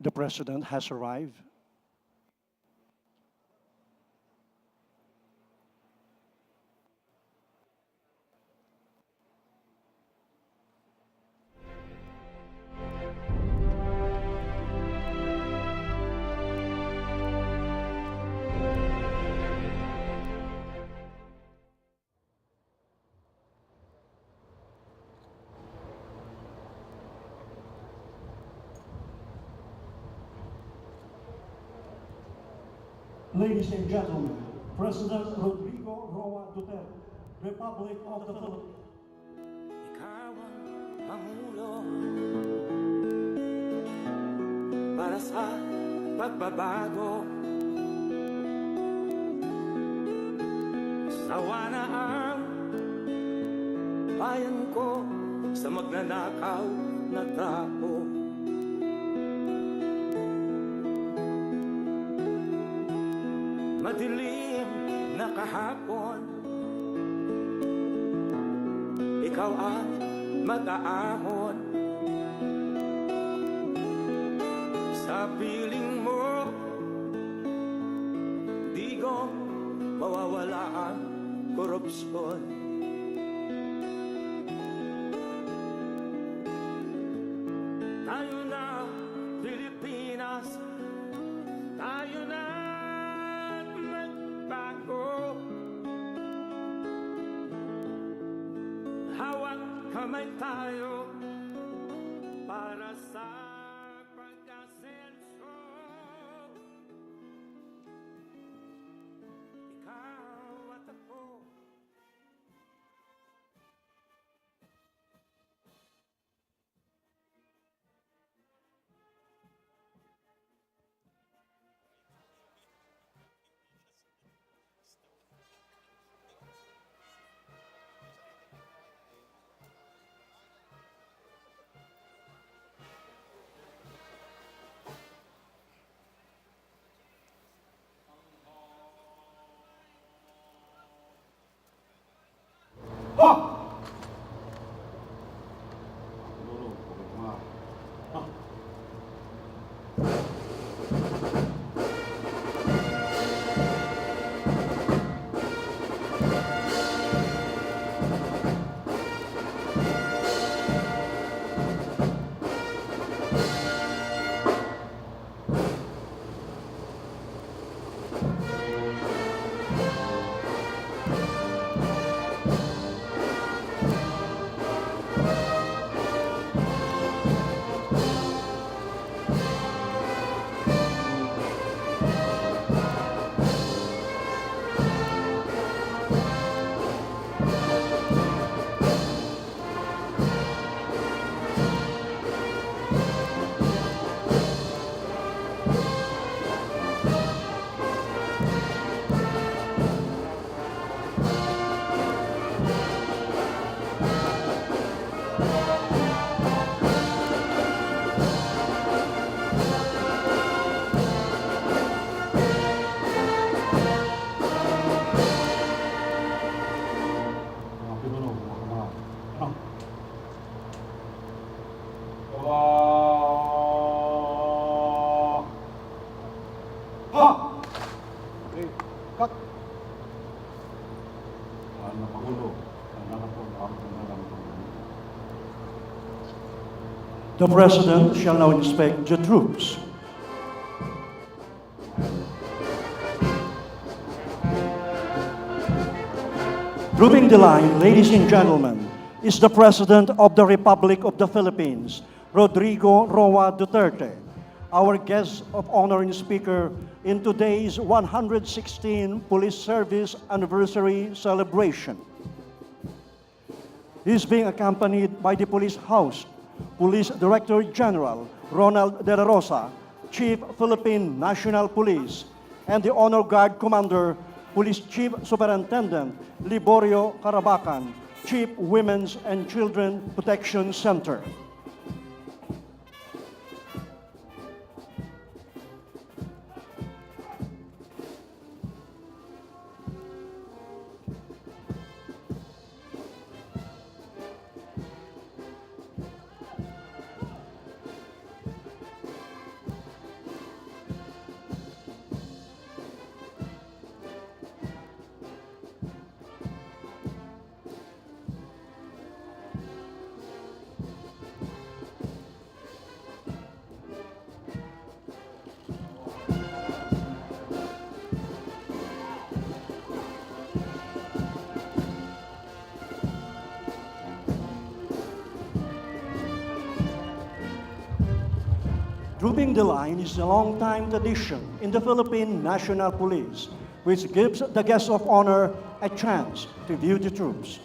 The President has arrived. Ladies and gentlemen, President Rodrigo Roa Duterte, Republic of the Philippines. Ikaw ang Pangulo para sa pagbabago. Sawa na ang bayan ko sa magnanakaw na tao. Madilim na kahapon, ikaw ang mag-aahon. Sa piling mo, di ko mawawala ang korupsyon. Tayo na, Pilipinas, tayo na magbago. Hawak kamay tayo para sa pag-asenso. Ikaw at ako. The President shall now inspect the troops. Grouping the line, ladies and gentlemen, is the President of the Republic of the Philippines, Rodrigo Roa Duterte, our guest of honor and speaker in today's 116 Police Service Anniversary celebration. He is being accompanied by the Police House, Police Director General Ronald De La Rosa, Chief Philippine National Police, and the Honor Guard Commander, Police Chief Superintendent Liborio Carabacan, Chief Women's and Children Protection Center. Trooping the line is a long-time tradition in the Philippine National Police, which gives the guests of honor a chance to view the troops.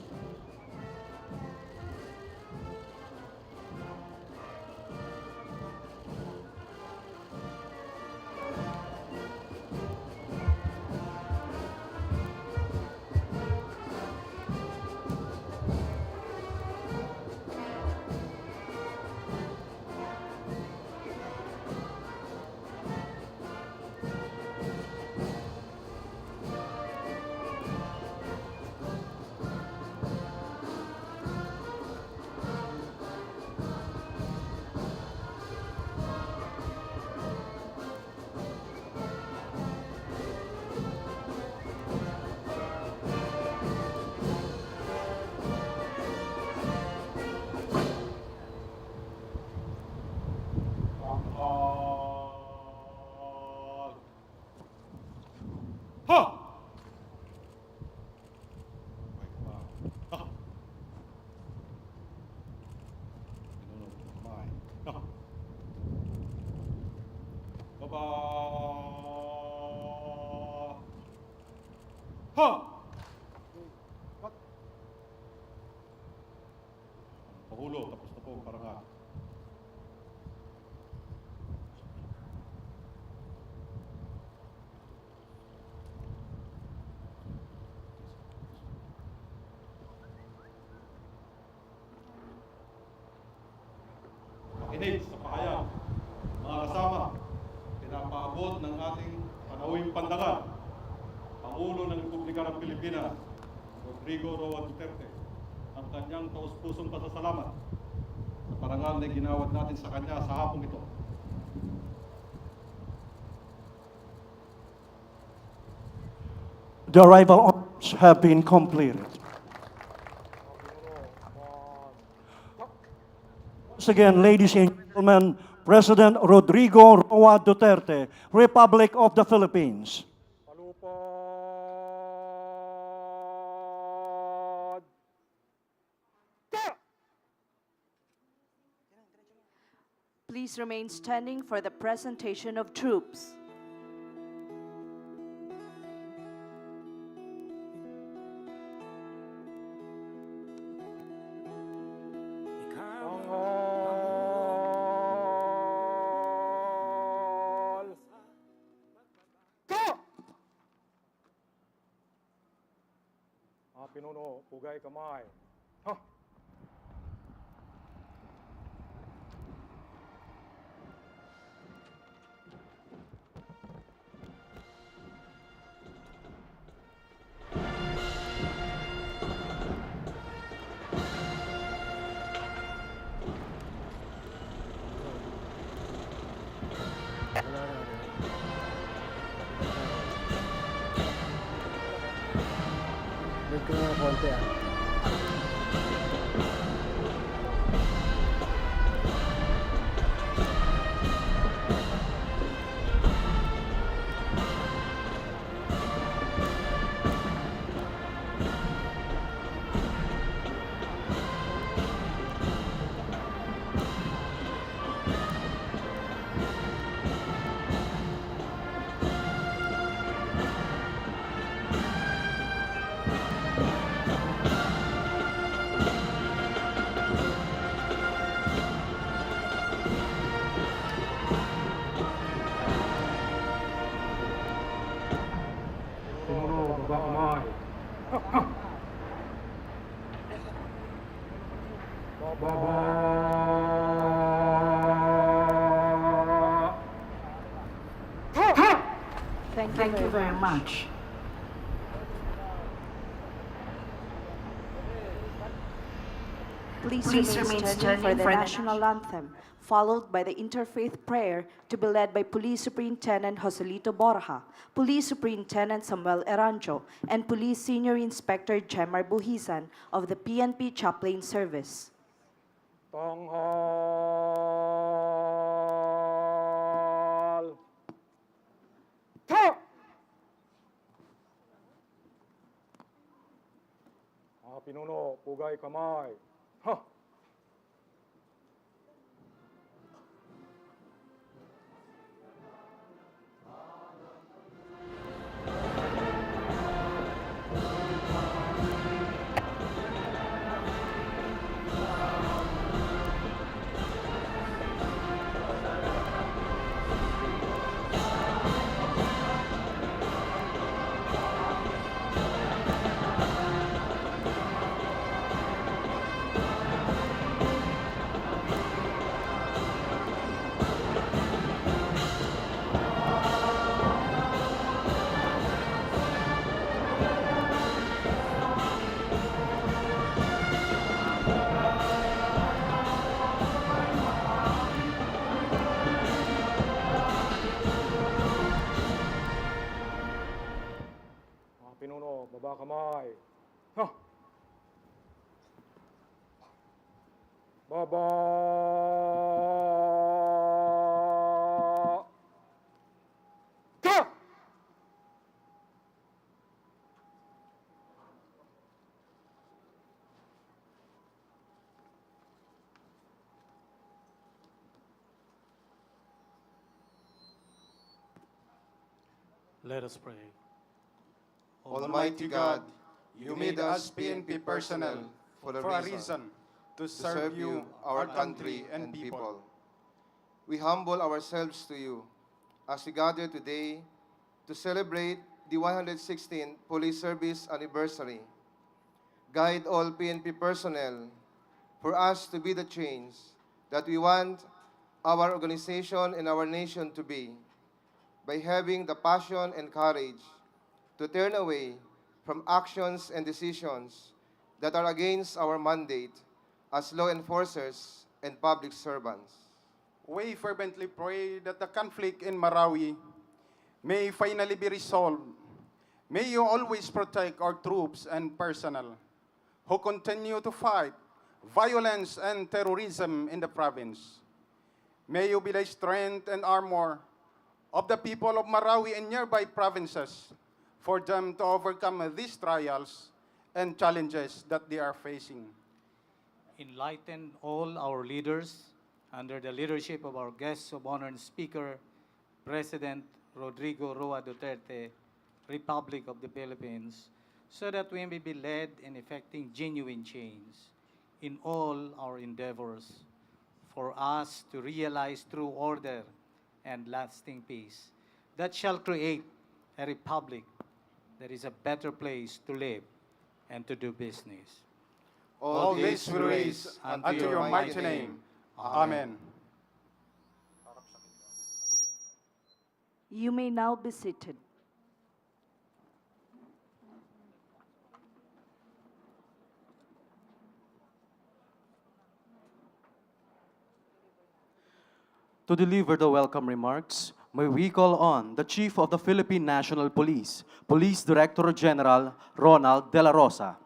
Ha! Baiklah. Ha! Pinunod ng kamay. Ha! Baba! Ha! What? Pahulo, tapos na po ang parangal. Makinig sa pahayag, mga kasama, pinapaabot ng ating panauhing pandangal, Pangulo ng Republika ng Pilipinas, Rodrigo Roa Duterte, ang kanyang taus-pusong pasasalamat sa parangal na ginawad natin sa kanya sa hapong ito. The arrival honors have been completed. Once again, ladies and gentlemen, President Rodrigo Roa Duterte, Republic of the Philippines. Please remain standing for the presentation of troops. Pinuno, pugay kamay. Ha! konti ah. Thank you very much. Please remain standing for the national anthem, followed by the interfaith prayer to be led by Police Superintendent Joselito Borja, Police Superintendent Samuel Eranjo, and Police Senior Inspector Jemar Buhisan of the PNP Chaplain Service. Tanghal! Ta! Mga pinuno, pugay kamay. Ha! Baba. Ta! Let us pray. Almighty God, you made us PNP personnel for a reason, to serve you, our country, and people. We humble ourselves to you as we gather today to celebrate the 116th Police Service Anniversary. Guide all PNP personnel for us to be the change that we want our organization and our nation to be, by having the passion and courage to turn away from actions and decisions that are against our mandate as law enforcers and public servants. We fervently pray that the conflict in Marawi may finally be resolved. May you always protect our troops and personnel who continue to fight violence and terrorism in the province. May you be the strength and armor of the people of Marawi and nearby provinces for them to overcome these trials and challenges that they are facing. Enlighten all our leaders under the leadership of our guest of honor and speaker, President Rodrigo Roa Duterte, Republic of the Philippines, so that we may be led in effecting genuine change in all our endeavors for us to realize true order and lasting peace that shall create a republic that is a better place to live and to do business. All this we raise unto your mighty name. Amen. You may now be seated. To deliver the welcome remarks, may we call on the Chief of the Philippine National Police, Police Director General Ronald De La Rosa.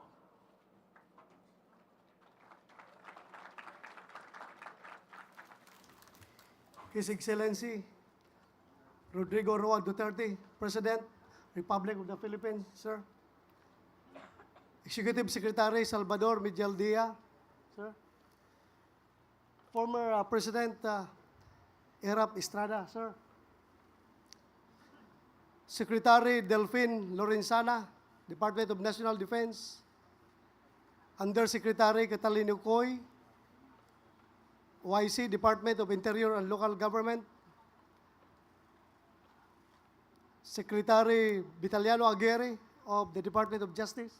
His Excellency Rodrigo Roa Duterte, President, Republic of the Philippines, sir. Executive Secretary Salvador Medialdia, sir. Former President Erap Estrada, sir. Secretary Delphine Lorenzana, Department of National Defense. Undersecretary Catalino Coy, OIC, Department of Interior and Local Government. Secretary Vitaliano Aguirre of the Department of Justice.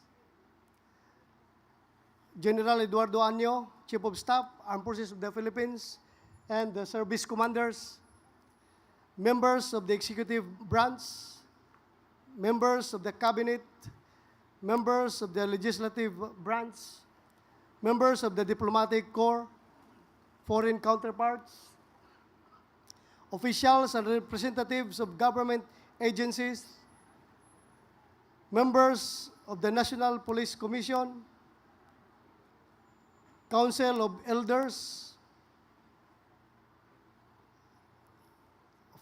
General Eduardo Año, Chief of Staff, Armed Forces of the Philippines, and the service commanders, members of the executive branch, members of the cabinet, members of the legislative branch, members of the diplomatic corps, foreign counterparts, officials and representatives of government agencies, members of the National Police Commission, Council of Elders,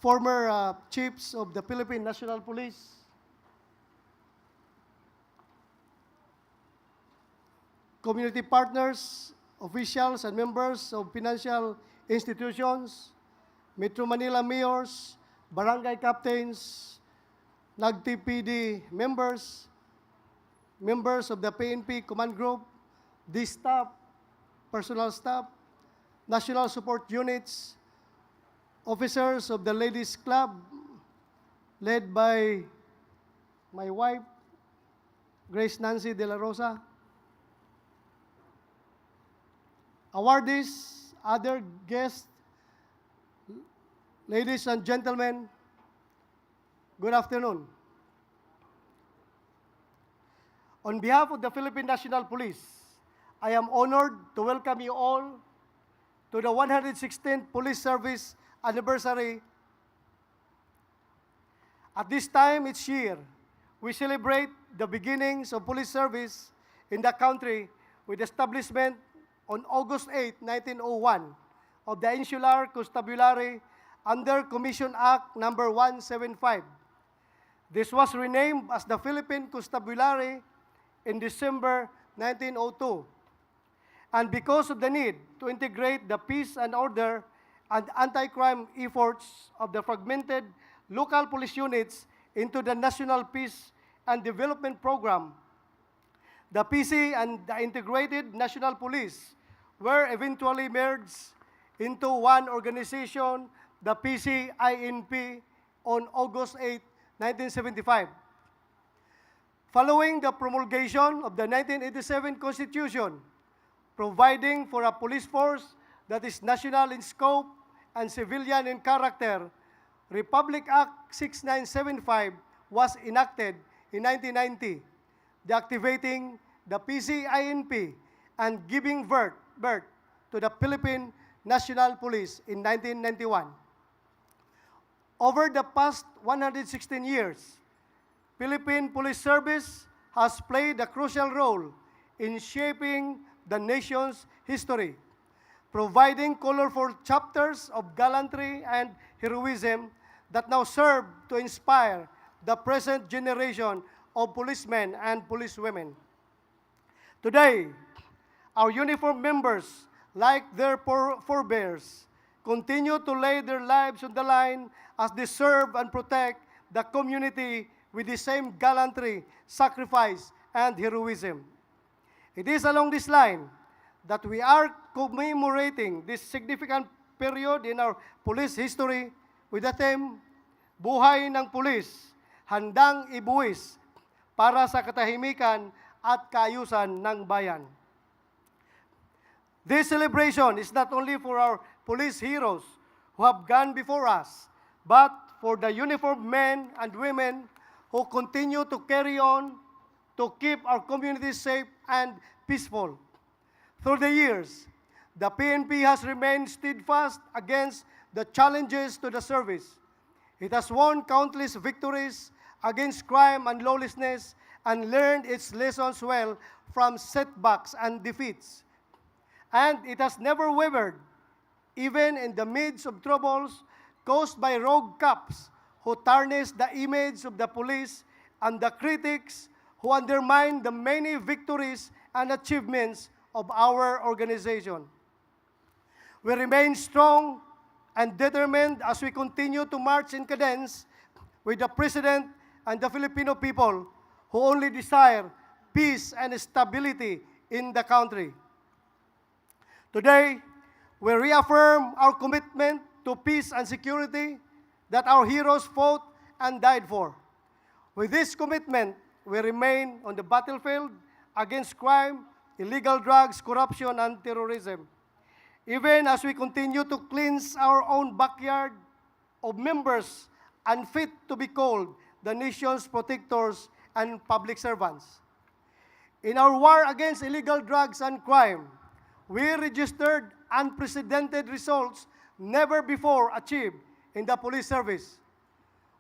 former chiefs of the Philippine National Police, community partners, officials and members of financial institutions, Metro Manila mayors, barangay captains, NAG-TPD members, members of the PNP Command Group, the staff, personal staff, national support units, officers of the Ladies Club, led by my wife, Grace Nancy De La Rosa, awardees, other guests, ladies and gentlemen, good afternoon. On behalf of the Philippine National Police, I am honored to welcome you all to the 116th Police Service Anniversary. At this time each year, we celebrate the beginnings of police service in the country with establishment on August 8, 1901 of the Insular Constabulary under Commission Act Number 175. This was renamed as the Philippine Constabulary in December 1902. And because of the need to integrate the peace and order and anti-crime efforts of the fragmented local police units into the National Peace and Development Program, the PC and the Integrated National Police were eventually merged into one organization, the PCINP, on August 8, 1975. Following the promulgation of the 1987 Constitution, providing for a police force that is national in scope and civilian in character, Republic Act 6975 was enacted in 1990, deactivating the PCINP and giving birth to the Philippine National Police in 1991. Over the past 116 years, Philippine Police Service has played a crucial role in shaping the nation's history, providing colorful chapters of gallantry and heroism that now serve to inspire the present generation of policemen and policewomen. Today, our uniformed members, like their forebears, continue to lay their lives on the line as they serve and protect the community with the same gallantry, sacrifice, and heroism. It is along this line that we are commemorating this significant period in our police history with the theme, Buhay ng Pulis, Handang Ibuwis para sa katahimikan at kaayusan ng bayan. This celebration is not only for our police heroes who have gone before us, but for the uniformed men and women who continue to carry on to keep our communities safe and peaceful. Through the years, the PNP has remained steadfast against the challenges to the service. It has won countless victories against crime and lawlessness and learned its lessons well from setbacks and defeats. And it has never wavered, even in the midst of troubles caused by rogue cops who tarnish the image of the police and the critics who undermine the many victories and achievements of our organization. We remain strong and determined as we continue to march in cadence with the President and the Filipino people who only desire peace and stability in the country. Today, we reaffirm our commitment to peace and security that our heroes fought and died for. With this commitment, we remain on the battlefield against crime, illegal drugs, corruption, and terrorism. Even as we continue to cleanse our own backyard of members unfit to be called the nation's protectors and public servants. In our war against illegal drugs and crime, we registered unprecedented results never before achieved in the police service.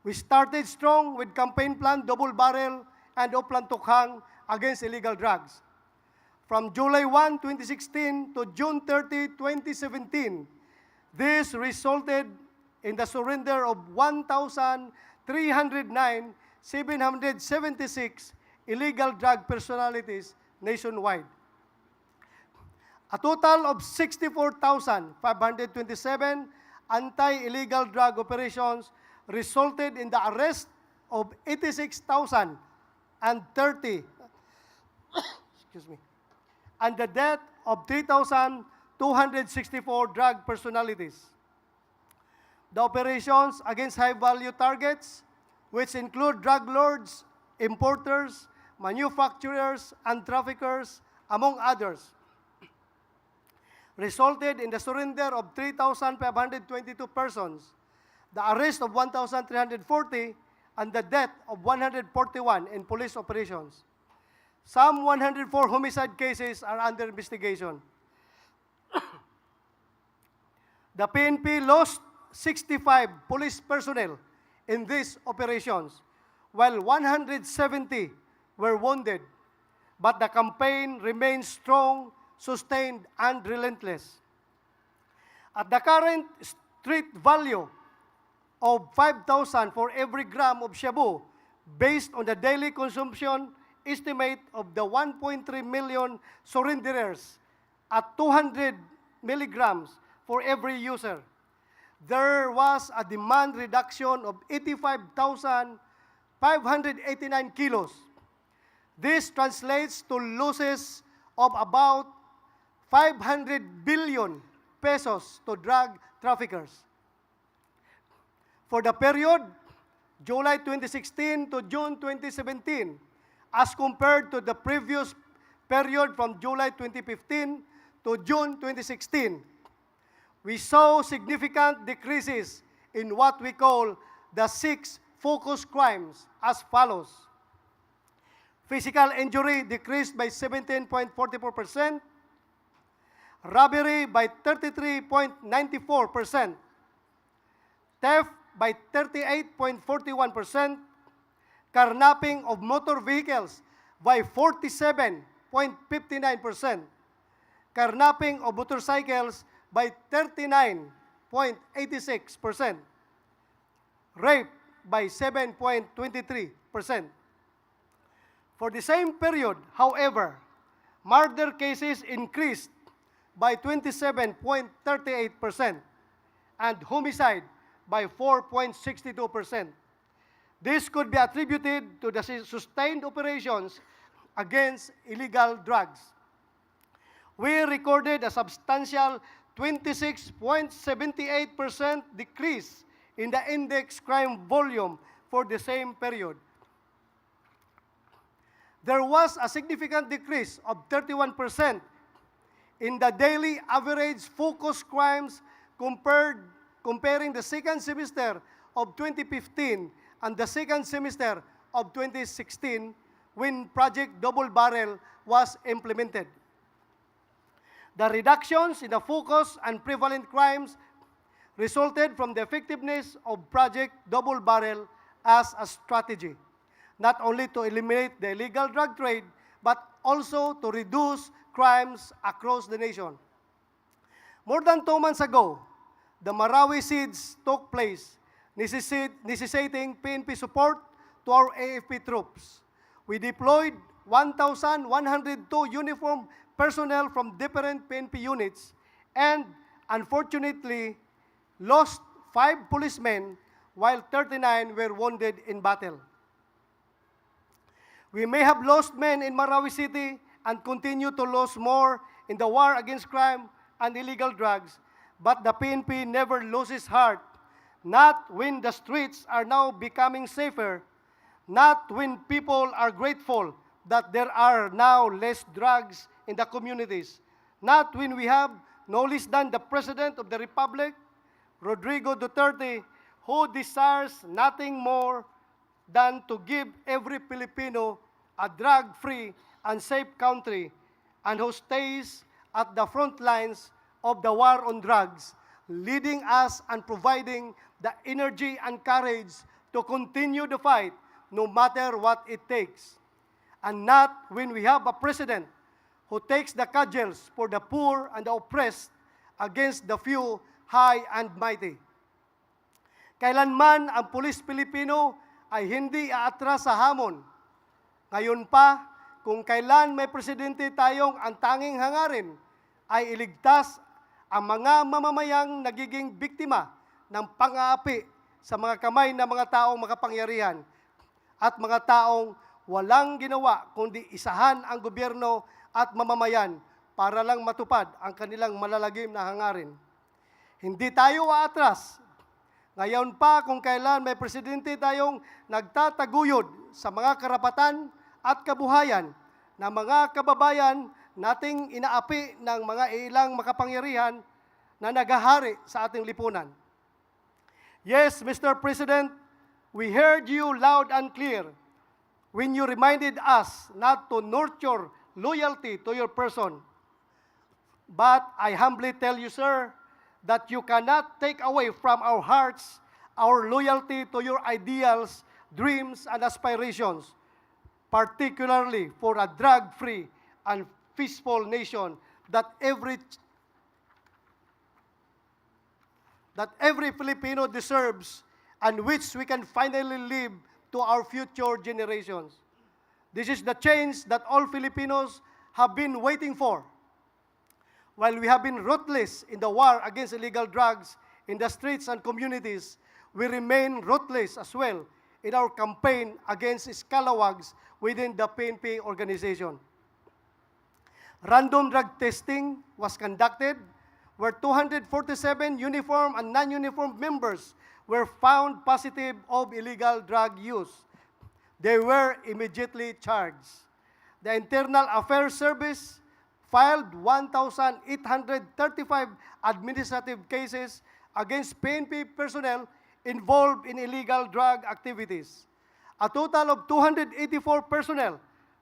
We started strong with campaign plan Double Barrel and Oplan Tukhang against illegal drugs. From July 1, 2016 to June 30, 2017, this resulted in the surrender of 1,309,776 illegal drug personalities nationwide. A total of 64,527 anti-illegal drug operations resulted in the arrest of 86,030 and the death of 3,264 drug personalities. The operations against high-value targets, which include drug lords, importers, manufacturers, and traffickers, among others, resulted in the surrender of 3,522 persons, the arrest of 1,340, and the death of 141 in police operations. Some 104 homicide cases are under investigation. The PNP lost 65 police personnel in these operations, while 170 were wounded. But the campaign remains strong sustained, and relentless. At the current street value of 5,000 for every gram of shabu, based on the daily consumption estimate of the 1.3 million surrenderers at 200 milligrams for every user, there was a demand reduction of 85,589 kilos. This translates to losses of about 500 billion pesos to drug traffickers. For the period July 2016 to June 2017, as compared to the previous period from July 2015 to June 2016, we saw significant decreases in what we call the 6 focus crimes as follows. Physical injury decreased by 17.44%, robbery by 33.94%, theft by 38.41%, carnapping of motor vehicles by 47.59%, carnapping of motorcycles by 39.86%, rape by 7.23%. For the same period, however, murder cases increased by 27.38% and homicide by 4.62%. This could be attributed to the sustained operations against illegal drugs. We recorded a substantial 26.78% decrease in the index crime volume for the same period. There was a significant decrease of 31% in the daily average focus crimes comparing the second semester of 2015 and the second semester of 2016 when Project Double Barrel was implemented. The reductions in the focus and prevalent crimes resulted from the effectiveness of Project Double Barrel as a strategy, not only to eliminate the illegal drug trade, but also to reduce crimes across the nation. More than 2 months ago, the Marawi siege took place, necessitating PNP support to our AFP troops. We deployed 1,102 uniformed personnel from different PNP units and, unfortunately, lost 5 policemen while 39 were wounded in battle. We may have lost men in Marawi City and continue to lose more in the war against crime and illegal drugs, but the PNP never loses heart, not when the streets are now becoming safer, not when people are grateful that there are now less drugs in the communities, not when we have no less than the President of the Republic, Rodrigo Duterte, who desires nothing more than to give every Filipino a drug-free and safe country, and who stays at the front lines of the war on drugs, leading us and providing the energy and courage to continue the fight no matter what it takes. And not when we have a president who takes the cudgels for the poor and the oppressed against the few, high and mighty. Kailanman ang pulis Pilipino ay hindi aatras sa hamon. Ngayon pa, kung kailan may presidente tayong ang tanging hangarin ay iligtas ang mga mamamayang nagiging biktima ng pang-aapi sa mga kamay ng mga taong makapangyarihan at mga taong walang ginawa kundi isahan ang gobyerno at mamamayan para lang matupad ang kanilang malalagim na hangarin. Hindi tayo aatras. Ngayon pa kung kailan may presidente tayong nagtataguyod sa mga karapatan at kabuhayan ng mga kababayan nating inaapi ng mga ilang makapangyarihan na naghahari sa ating lipunan. Yes, Mr. President, we heard you loud and clear when you reminded us not to nurture loyalty to your person. But I humbly tell you, sir, that you cannot take away from our hearts our loyalty to your ideals, dreams, and aspirations, particularly for a drug-free and peaceful nation that every Filipino deserves and which we can finally leave to our future generations. This is the change that all Filipinos have been waiting for. While we have been ruthless in the war against illegal drugs in the streets and communities, we remain ruthless as well in our campaign against scalawags within the PNP organization. Random drug testing was conducted where 247 uniform and non-uniform members were found positive of illegal drug use. They were immediately charged. The Internal Affairs Service filed 1,835 administrative cases against PNP personnel involved in illegal drug activities. A total of 284 personnel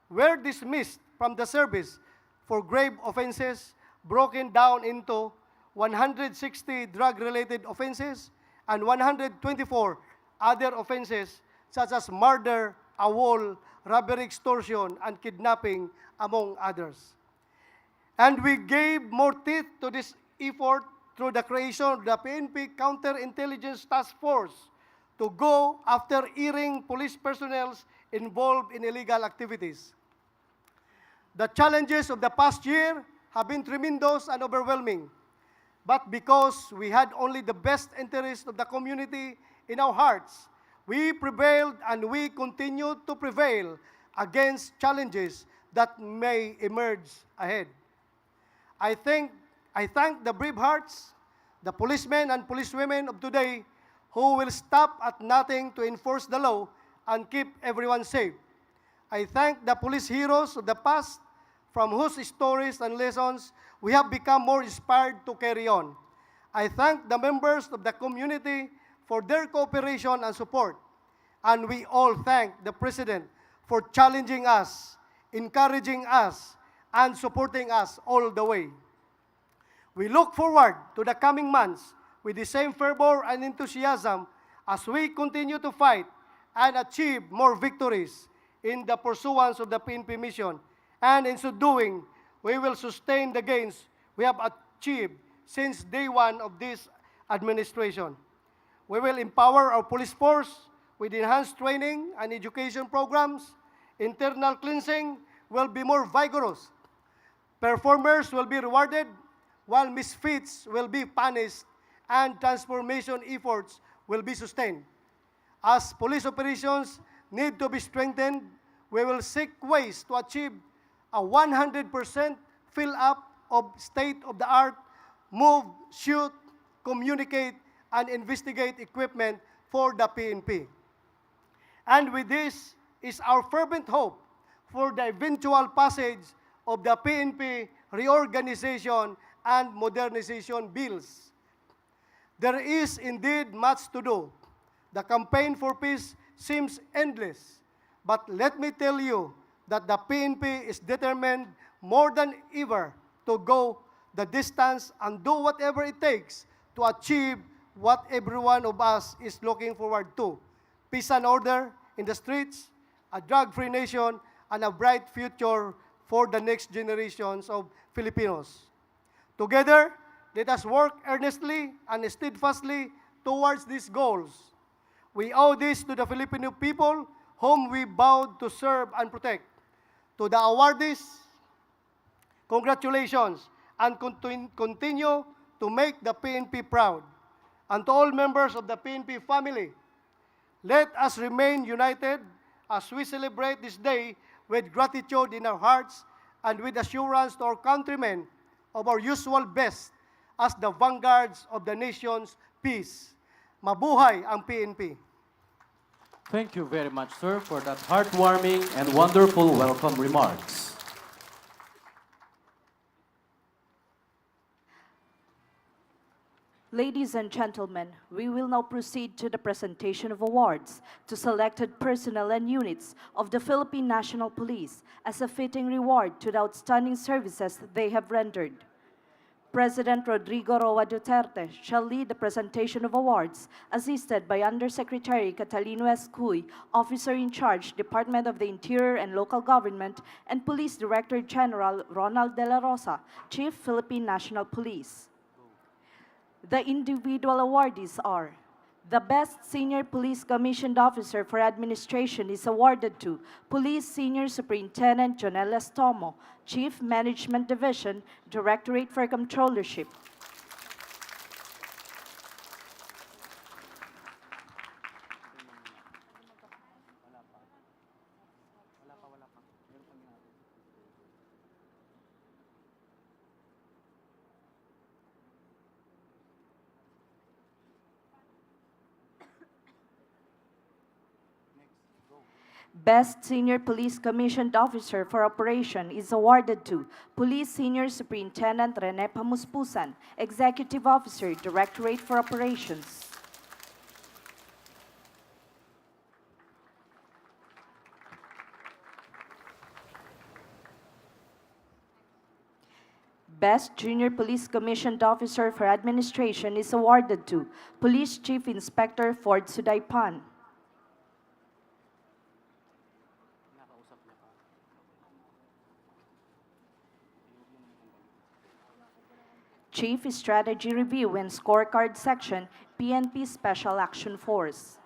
were dismissed from the service for grave offenses, broken down into 160 drug-related offenses and 124 other offenses such as murder, awol, robbery, extortion, and kidnapping, among others. And we gave more teeth to this effort through the creation of the PNP Counterintelligence Task Force to go after erring police personnel involved in illegal activities. The challenges of the past year have been tremendous and overwhelming, but because we had only the best interest of the community in our hearts, we prevailed and we continue to prevail against challenges that may emerge ahead. I thank the brave hearts, the policemen and policewomen of today who will stop at nothing to enforce the law and keep everyone safe. I thank the police heroes of the past from whose stories and lessons we have become more inspired to carry on. I thank the members of the community for their cooperation and support. And we all thank the President for challenging us, encouraging us, and supporting us all the way. We look forward to the coming months with the same fervor and enthusiasm as we continue to fight and achieve more victories in the pursuance of the PNP mission. And in so doing, we will sustain the gains we have achieved since day one of this administration. We will empower our police force with enhanced training and education programs. Internal cleansing will be more vigorous. Performers will be rewarded, while misfits will be punished, and transformation efforts will be sustained. As police operations need to be strengthened, we will seek ways to achieve a 100% fill-up of state-of-the-art move, shoot, communicate, and investigate equipment for the PNP. And with this is our fervent hope for the eventual passage of the PNP reorganization and modernization bills. There is indeed much to do. The campaign for peace seems endless, but let me tell you that the PNP is determined more than ever to go the distance and do whatever it takes to achieve what every one of us is looking forward to: peace and order in the streets, a drug-free nation, and a bright future for the next generations of Filipinos. Together, let us work earnestly and steadfastly towards these goals. We owe this to the Filipino people whom we vowed to serve and protect. To the awardees, congratulations, and continue to make the PNP proud. And to all members of the PNP family, let us remain united as we celebrate this day with gratitude in our hearts and with assurance to our countrymen of our usual best as the vanguards of the nation's peace. Mabuhay ang PNP. Thank you very much, sir, for that heartwarming and wonderful welcome remarks. Ladies and gentlemen, we will now proceed to the presentation of awards to selected personnel and units of the Philippine National Police as a fitting reward to the outstanding services they have rendered. President Rodrigo Roa Duterte shall lead the presentation of awards, assisted by Undersecretary Catalino S. Cuy, Officer in Charge, Department of the Interior and Local Government, and Police Director General Ronald De La Rosa, Chief Philippine National Police. The individual awardees are: the Best Senior Police Commissioned Officer for Administration is awarded to Police Senior Superintendent Jonel Estomo, Chief Management Division, Directorate for Controllership. Best Senior Police Commissioned Officer for Operation is awarded to Police Senior Superintendent Rene Pamuspusan, Executive Officer, Directorate for Operations. Best Junior Police Commissioned Officer for Administration is awarded to Police Chief Inspector Ford Sudaypan. Chief Strategy Review and Scorecard Section, PNP Special Action Force.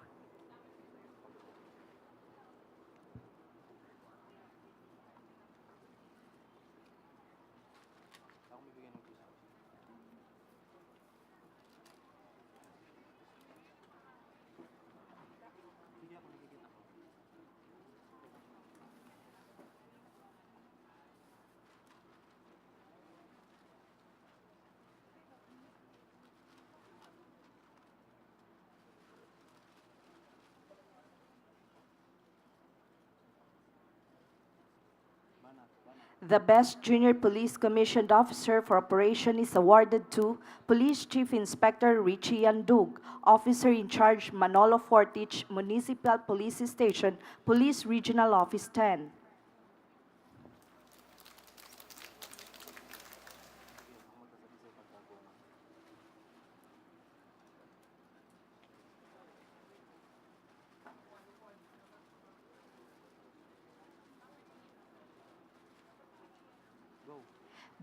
The Best Junior Police Commissioned Officer for Operation is awarded to Police Chief Inspector Richie Yandug, Officer in Charge Manolo Fortich, Municipal Police Station, Police Regional Office 10.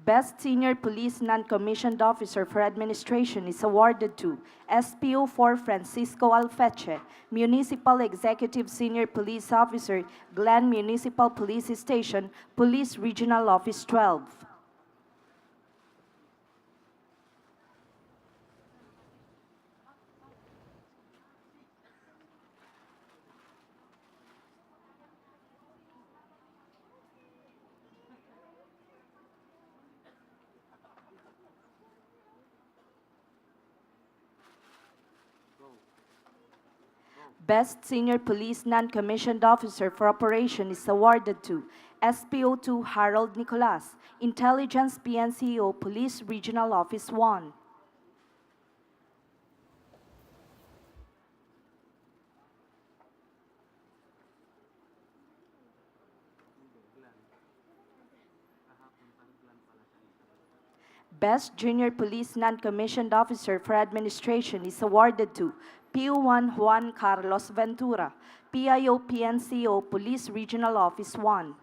Best Senior Police Non-Commissioned Officer for Administration is awarded to SPO4 Francisco Alfeche, Municipal Executive Senior Police Officer, Glen Municipal Police Station, Police Regional Office 12. Best Senior Police Non-Commissioned Officer for Operation is awarded to SPO2 Harold Nicolas, Intelligence PNCO, Police Regional Office 1. Best Junior Police Non-Commissioned Officer for Administration is awarded to PO1 Juan Carlos Ventura, PIO PNCO, Police Regional Office 1.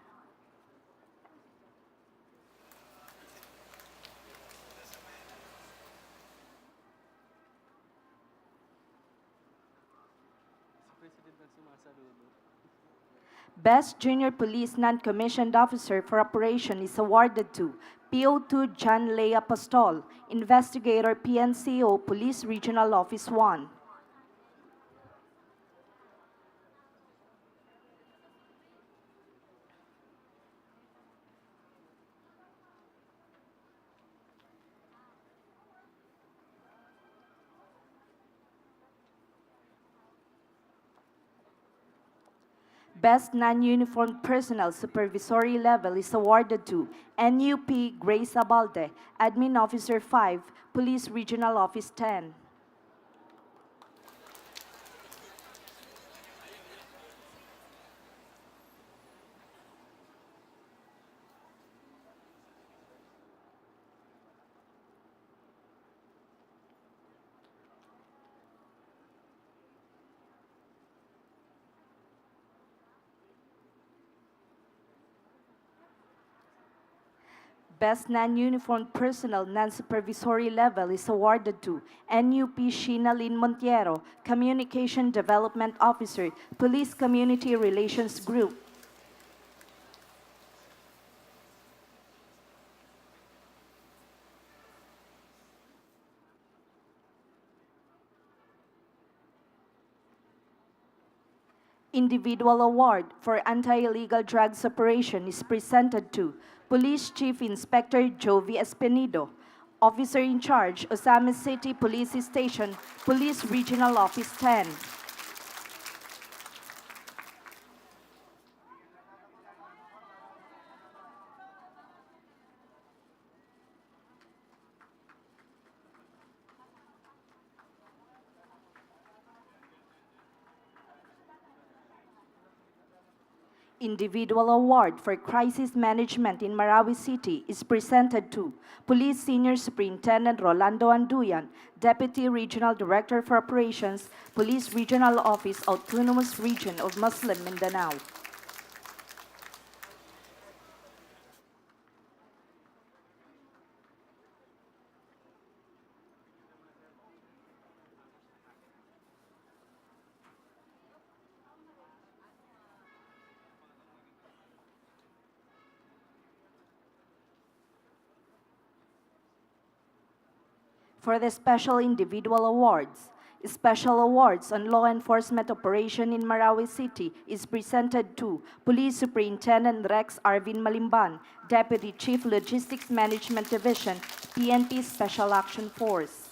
Best Junior Police Non-Commissioned Officer for Operation is awarded to PO2 John Lea Apostol, Investigator PNCO, Police Regional Office 1. Best Non-Uniformed Personnel Supervisory Level is awarded to NUP Grace Abalde, Admin Officer 5, Police Regional Office 10. Best Non-Uniformed Personnel Non-Supervisory Level is awarded to NUP Sheena Lynn Montiero, Communication Development Officer, Police Community Relations Group. Individual award for anti-illegal drugs operation is presented to Police Chief Inspector Jovi Espenido, Officer in Charge, Osamis City Police Station, Police Regional Office 10. Individual award for crisis management in Marawi City is presented to Police Senior Superintendent Rolando Anduyan, Deputy Regional Director for Operations, Police Regional Office, Autonomous Region of Muslim Mindanao. For the special individual awards, special awards on law enforcement operation in Marawi City is presented to Police Superintendent Rex Arvin Malimban, Deputy Chief Logistics Management Division, PNP Special Action Force.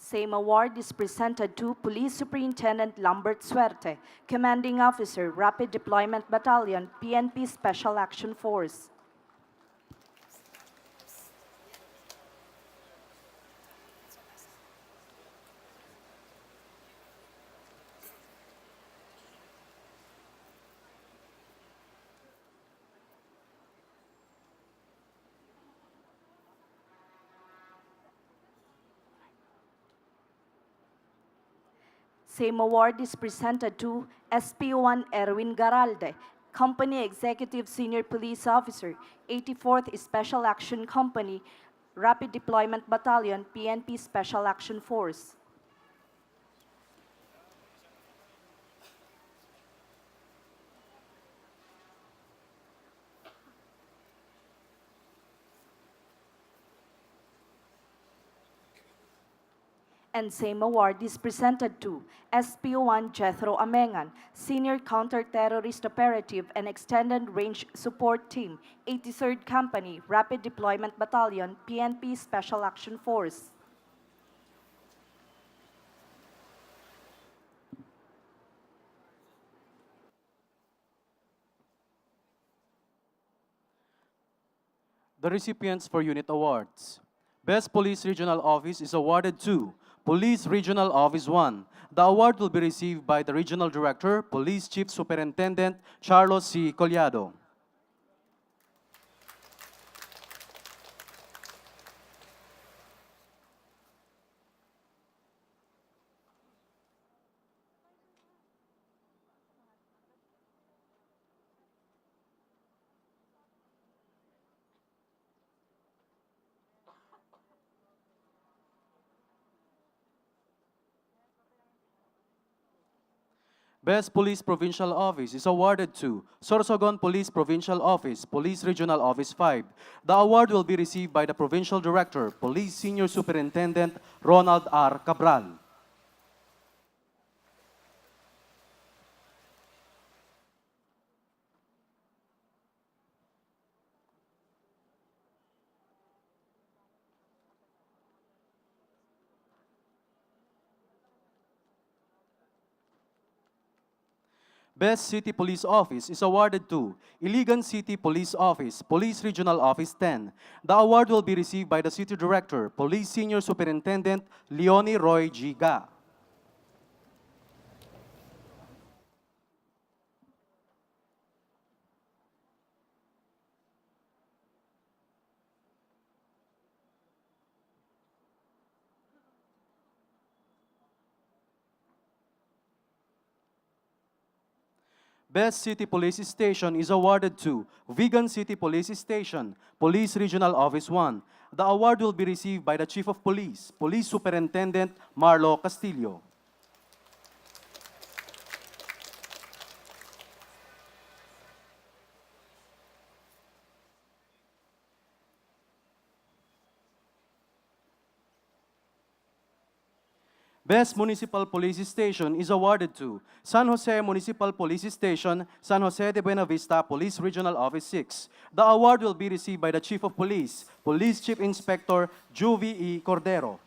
Same award is presented to Police Superintendent Lambert Suerte, Commanding Officer, Rapid Deployment Battalion, PNP Special Action Force. Same award is presented to SP1 Erwin Garalde, Company Executive Senior Police Officer, 84th Special Action Company, Rapid Deployment Battalion, PNP Special Action Force. And same award is presented to SP1 Jethro Amengan, Senior Counter-Terrorist Operative and Extended Range Support Team, 83rd Company, Rapid Deployment Battalion, PNP Special Action Force. The recipients for unit awards. Best Police Regional Office is awarded to Police Regional Office 1. The award will be received by the Regional Director, Police Chief Superintendent Charles C. Collado. Best Police Provincial Office is awarded to Sorsogon Police Provincial Office, Police Regional Office 5. The award will be received by the Provincial Director, Police Senior Superintendent Ronald R. Cabral. Best City Police Office is awarded to Iligan City Police Office, Police Regional Office 10. The award will be received by the City Director, Police Senior Superintendent Leonie Roy G. Ga. Best City Police Station is awarded to Vigan City Police Station, Police Regional Office 1. The award will be received by the Chief of Police, Police Superintendent Marlo Castillo. Best Municipal Police Station is awarded to San Jose Municipal Police Station, San Jose de Buena Vista Police Regional Office 6. The award will be received by the Chief of Police, Police Chief Inspector Juvie E. Cordero.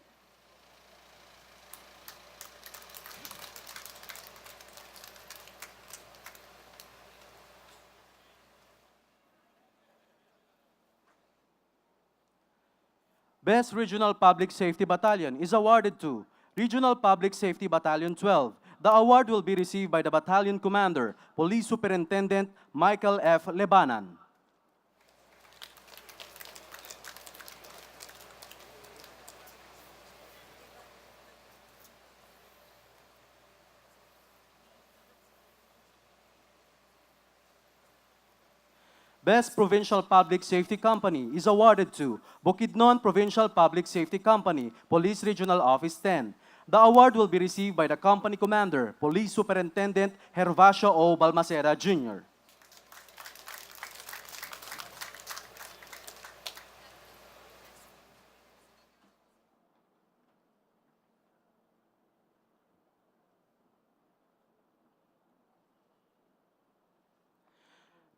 Best Regional Public Safety Battalion is awarded to Regional Public Safety Battalion 12. The award will be received by the Battalion Commander, Police Superintendent Michael F. Lebanan. Best Provincial Public Safety Company is awarded to Bukidnon Provincial Public Safety Company, Police Regional Office 10. The award will be received by the Company Commander, Police Superintendent Hervasio O. Balmaceda Jr.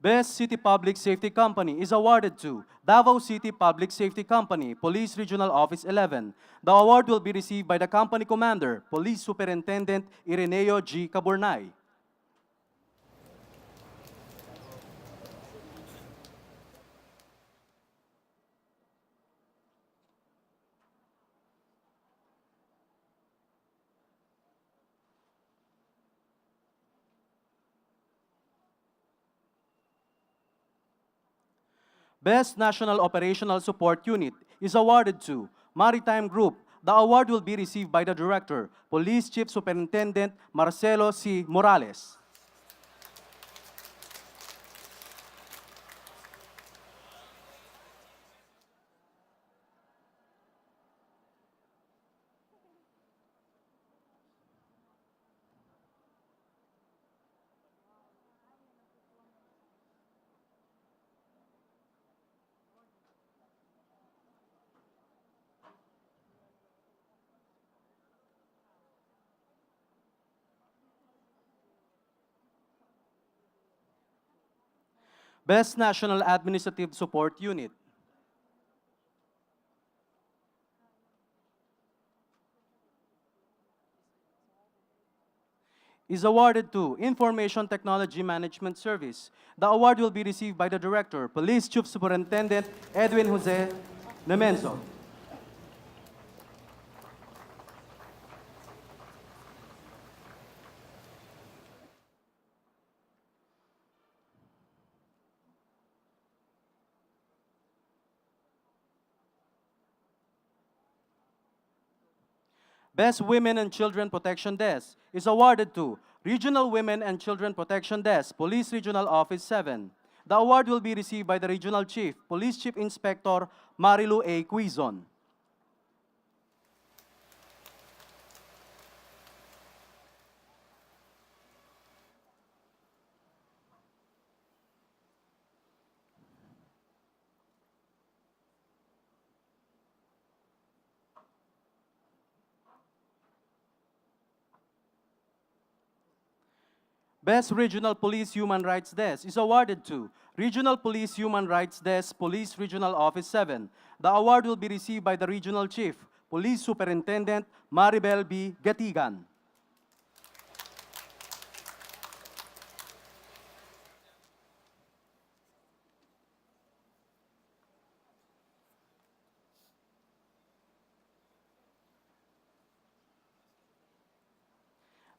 Best City Public Safety Company is awarded to Davao City Public Safety Company, Police Regional Office 11. The award will be received by the Company Commander, Police Superintendent Ireneo G. Caburnay. Best National Operational Support Unit is awarded to Maritime Group. The award will be received by the Director, Police Chief Superintendent Marcelo C. Morales. Best National Administrative Support Unit is awarded to Information Technology Management Service. The award will be received by the Director, Police Chief Superintendent Edwin Jose Nemenzo. Best Women and Children Protection Desk is awarded to Regional Women and Children Protection Desk, Police Regional Office 7. The award will be received by the Regional Chief, Police Chief Inspector Marilu A. Quizon. Best Regional Police Human Rights Desk is awarded to Regional Police Human Rights Desk, Police Regional Office 7. The award will be received by the Regional Chief, Police Superintendent Maribel B. Gatigan.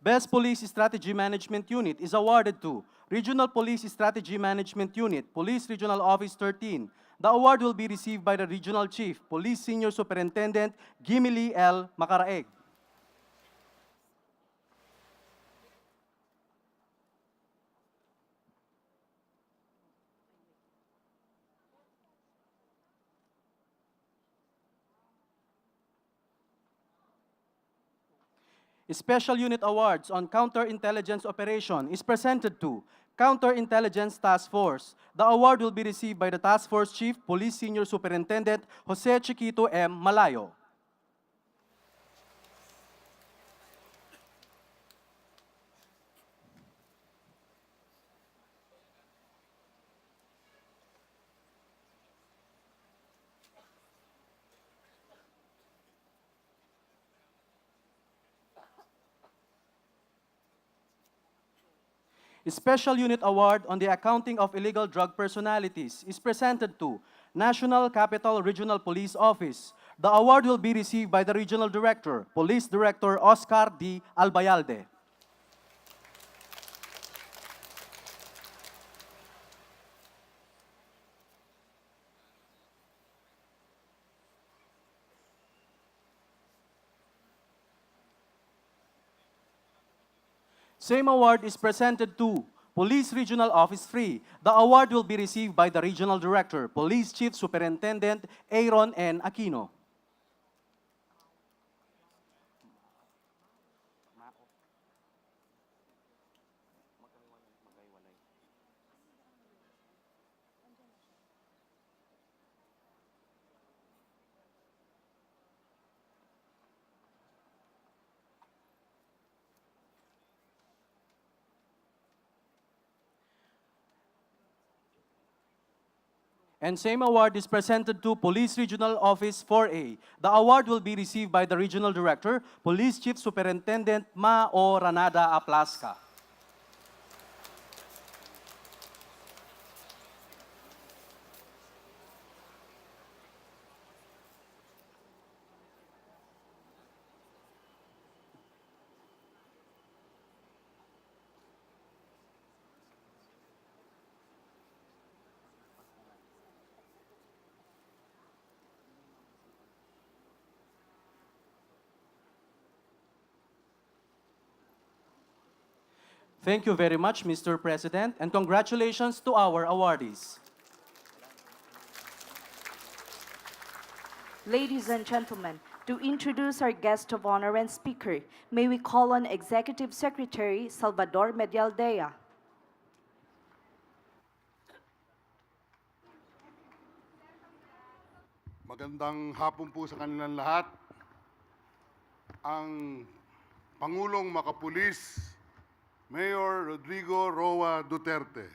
Best Police Strategy Management Unit is awarded to Regional Police Strategy Management Unit, Police Regional Office 13. The award will be received by the Regional Chief, Police Senior Superintendent Gimili L. Macaraeg. Special Unit Awards on Counterintelligence Operation is presented to Counterintelligence Task Force. The award will be received by the Task Force Chief, Police Senior Superintendent Jose Chiquito M. Malayo. Special Unit Award on the Accounting of Illegal Drug Personalities is presented to National Capital Regional Police Office. The award will be received by the Regional Director, Police Director Oscar D. Albayalde. Same award is presented to Police Regional Office 3. The award will be received by the Regional Director, Police Chief Superintendent Aaron N. Aquino. And same award is presented to Police Regional Office 4A. The award will be received by the Regional Director, Police Chief Superintendent Mao Ranada Aplasca. Thank you very much, Mr. President, and congratulations to our awardees. Ladies and gentlemen, to introduce our guest of honor and speaker, may we call on Executive Secretary Salvador Medialdea. Magandang hapon po sa kanilang lahat. Ang Pangulong Makapulis, Mayor Rodrigo Roa Duterte.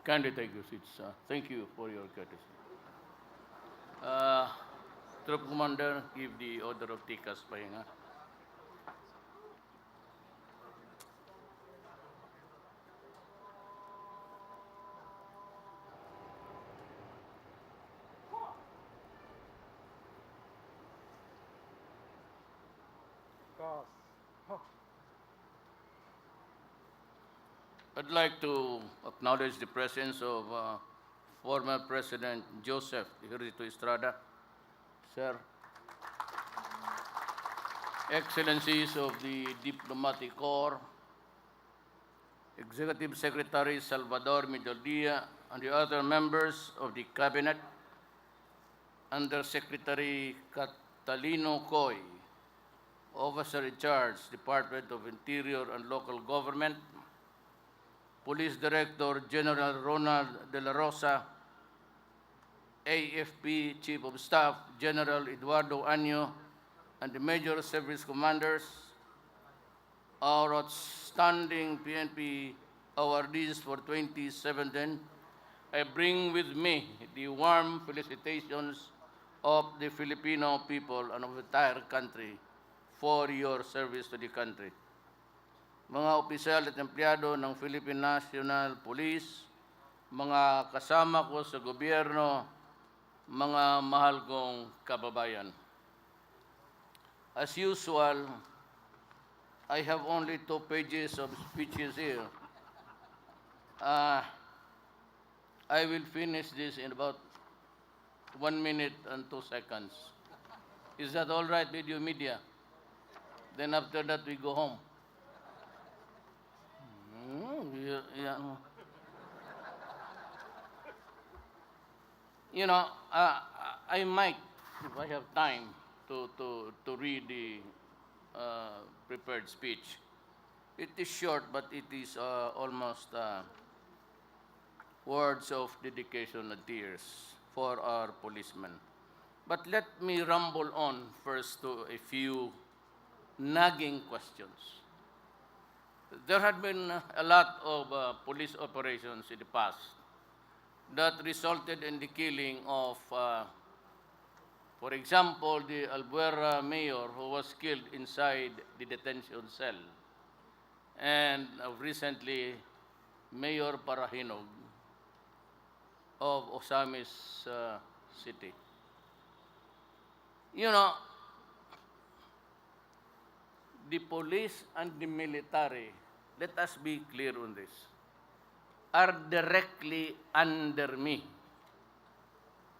Kindly take your seats. Thank you for your courtesy. Troop Commander, give the order of Tikas Pahinga. I'd like to acknowledge the presence of former President Joseph Hirito Estrada, Sir, Excellencies of the Diplomatic Corps, Executive Secretary Salvador Medialdea, and the other members of the Cabinet, Undersecretary Catalino Coy, Officer in Charge, Department of Interior and Local Government, Police Director General Ronald De La Rosa, AFP Chief of Staff General Eduardo Año, and the Major Service Commanders, our outstanding PNP awardees for 2017, I bring with me the warm felicitations of the Filipino people and of the entire country for your service to the country. Mga opisyal at empleyado ng Philippine National Police, mga kasama ko sa gobyerno, mga mahal kong kababayan. As usual, I have only 2 pages of speeches here. I will finish this in about 1 minute and 2 seconds. Is that all right with you, media? Then after that, we go home. Yeah. You know, I might, if I have time, to read the prepared speech. It is short, but it is almost words of dedication and tears for our policemen. But let me rumble on first to a few nagging questions. There had been a lot of police operations in the past that resulted in the killing of, for example, the Albuera mayor who was killed inside the detention cell, and recently Mayor Parahinog of Osamis City. You know, the police and the military, let us be clear on this, are directly under me.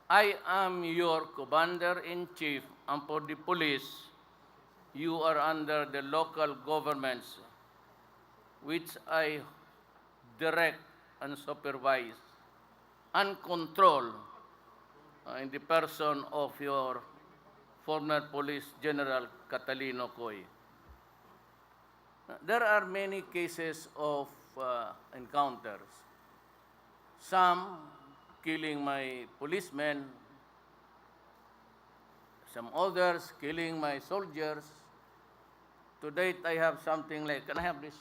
I am your commander-in-chief, and for the police, you are under the local governments, which I direct and supervise and control in the person of your former Police General Catalino Coy. There are many cases of encounters. Some killing my policemen, some others killing my soldiers. To date, I have something like, can I have this?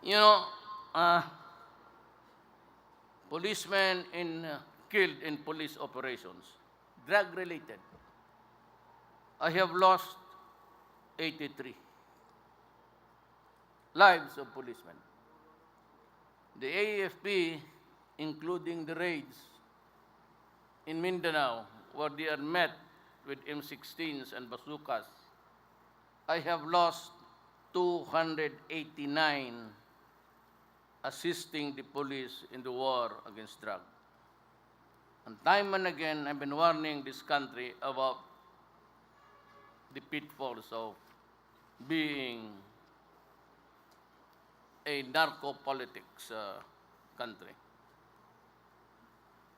You know, policemen killed in police operations, drug-related. I have lost 83 lives of policemen. The AFP, including the raids in Mindanao, where they are met with M16s and bazookas, I have lost 289 assisting the police in the war against drugs. And time and again, I've been warning this country about the pitfalls of being a narco-politics country.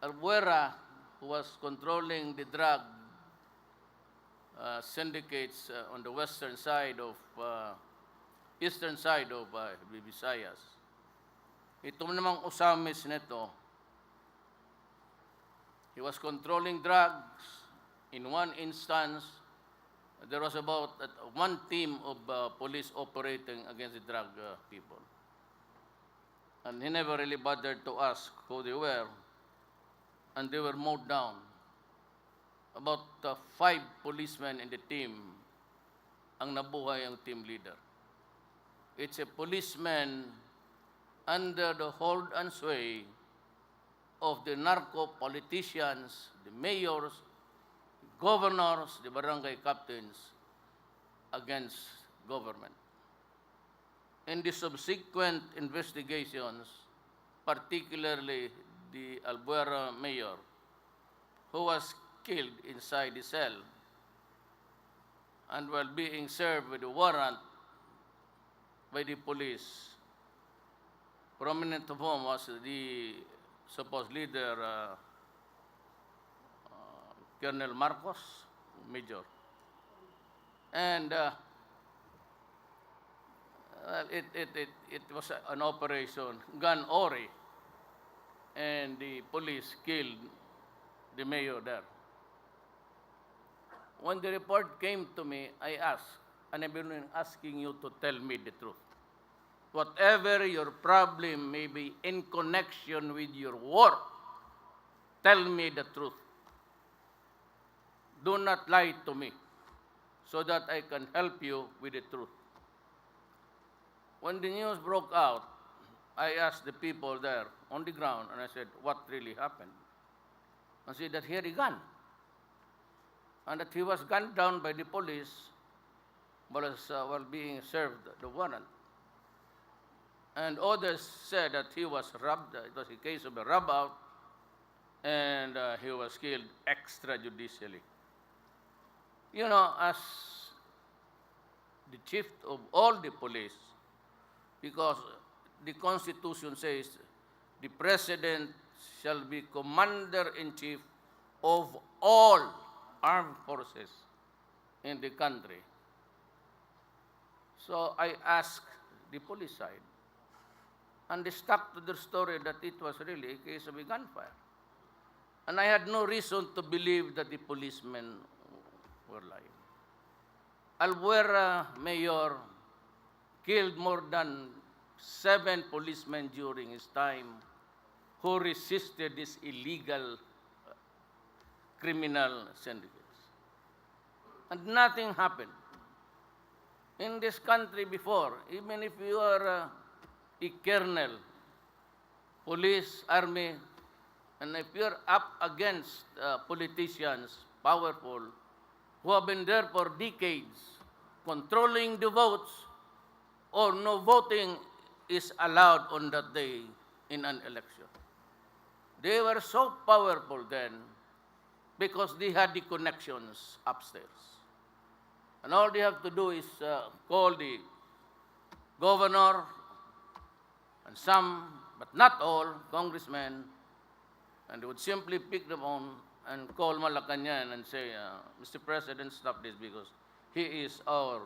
Albuera, who was controlling the drug syndicates on the western side of, eastern side of Visayas. Ito namang Osamis nito, he was controlling drugs. In one instance, there was about one team of police operating against the drug people. And he never really bothered to ask who they were, and they were mowed down. About 5 policemen in the team ang nabuhay ang team leader. It's a policeman under the hold and sway of the narco-politicians, the mayors, the governors, the barangay captains against government. In the subsequent investigations, particularly the Albuera mayor, who was killed inside the cell, and while being served with a warrant by the police, prominent of whom was the supposed leader, Colonel Marcos, Major. And it was an operation, Gun Ori, and the police killed the mayor there. When the report came to me, I asked, and I've been asking you to tell me the truth. Whatever your problem may be in connection with your work, tell me the truth. Do not lie to me so that I can help you with the truth. When the news broke out I asked the people there on the ground, and I said, what really happened? And said that he had a gun, and that he was gunned down by the police while being served the warrant. And others said that he was robbed, it was a case of a rob out, and he was killed extrajudicially. You know, as the chief of all the police, because the Constitution says the President shall be Commander-in-Chief of all armed forces in the country. So I asked the police side, and they stuck to their story that it was really a case of a gunfire. And I had no reason to believe that the policemen were lying. Albuera mayor killed more than 7 policemen during his time who resisted these illegal criminal syndicates. And nothing happened. In this country before, even if you are a colonel, police, army, and if you're up against politicians, powerful, who have been there for decades, controlling the votes, or no voting is allowed on that day in an election. They were so powerful then because they had the connections upstairs. And all they have to do is call the governor and some, but not all, congressmen, and they would simply pick them on and call Malacanang and say, Mr. President, stop this because he is our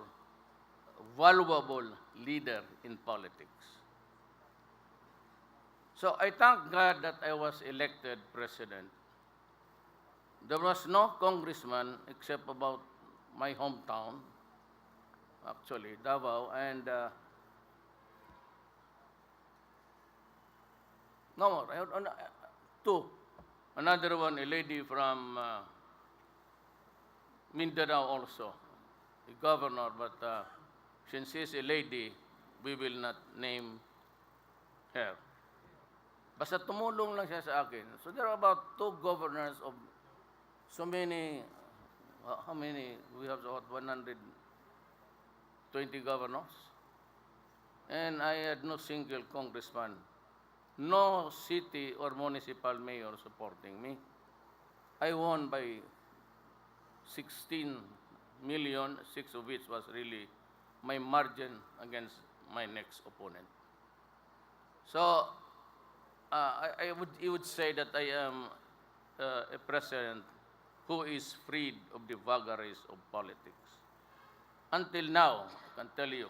valuable leader in politics. So I thank God that I was elected president. There was no congressman except about my hometown, actually, Davao, and no more. I had two. Another one, a lady from Mindanao also, the governor, but since she's a lady, we will not name her. Basta tumulong lang siya sa akin. So there are about 2 governors of so many, how many? We have about 120 governors. And I had no single congressman, no city or municipal mayor supporting me. I won by 16 million, 6 of which was really my margin against my next opponent. So you would say that I am a president who is freed of the vagaries of politics. Until now, I can tell you,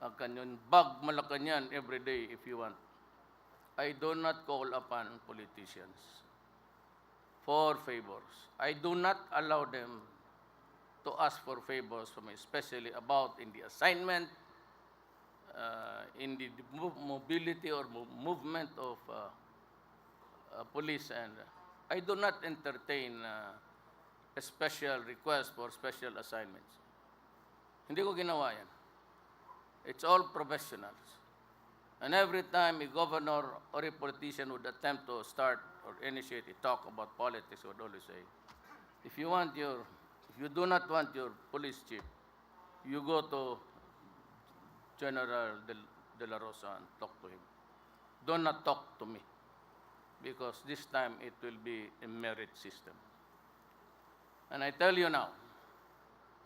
I can bug Malacanang every day if you want. I do not call upon politicians for favors. I do not allow them to ask for favors from me, especially about in the assignment, in the mobility or movement of police, and I do not entertain a special request for special assignments. Hindi ko ginawa yan. It's all professionals. And every time a governor or a politician would attempt to start or initiate a talk about politics, would always say, if you do not want your police chief, you go to General De La Rosa and talk to him. Do not talk to me, because this time it will be a merit system. And I tell you now,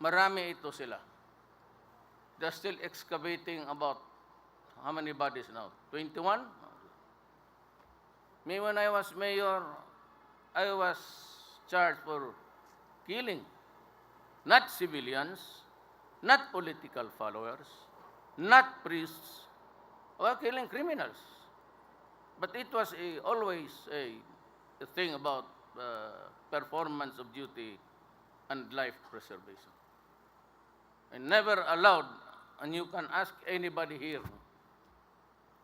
marami ito sila. They're still excavating about how many bodies now? 21? Me, when I was mayor, I was charged for killing, not civilians, not political followers, not priests, or killing criminals. But it was always a thing about performance of duty and life preservation. I never allowed, and you can ask anybody here,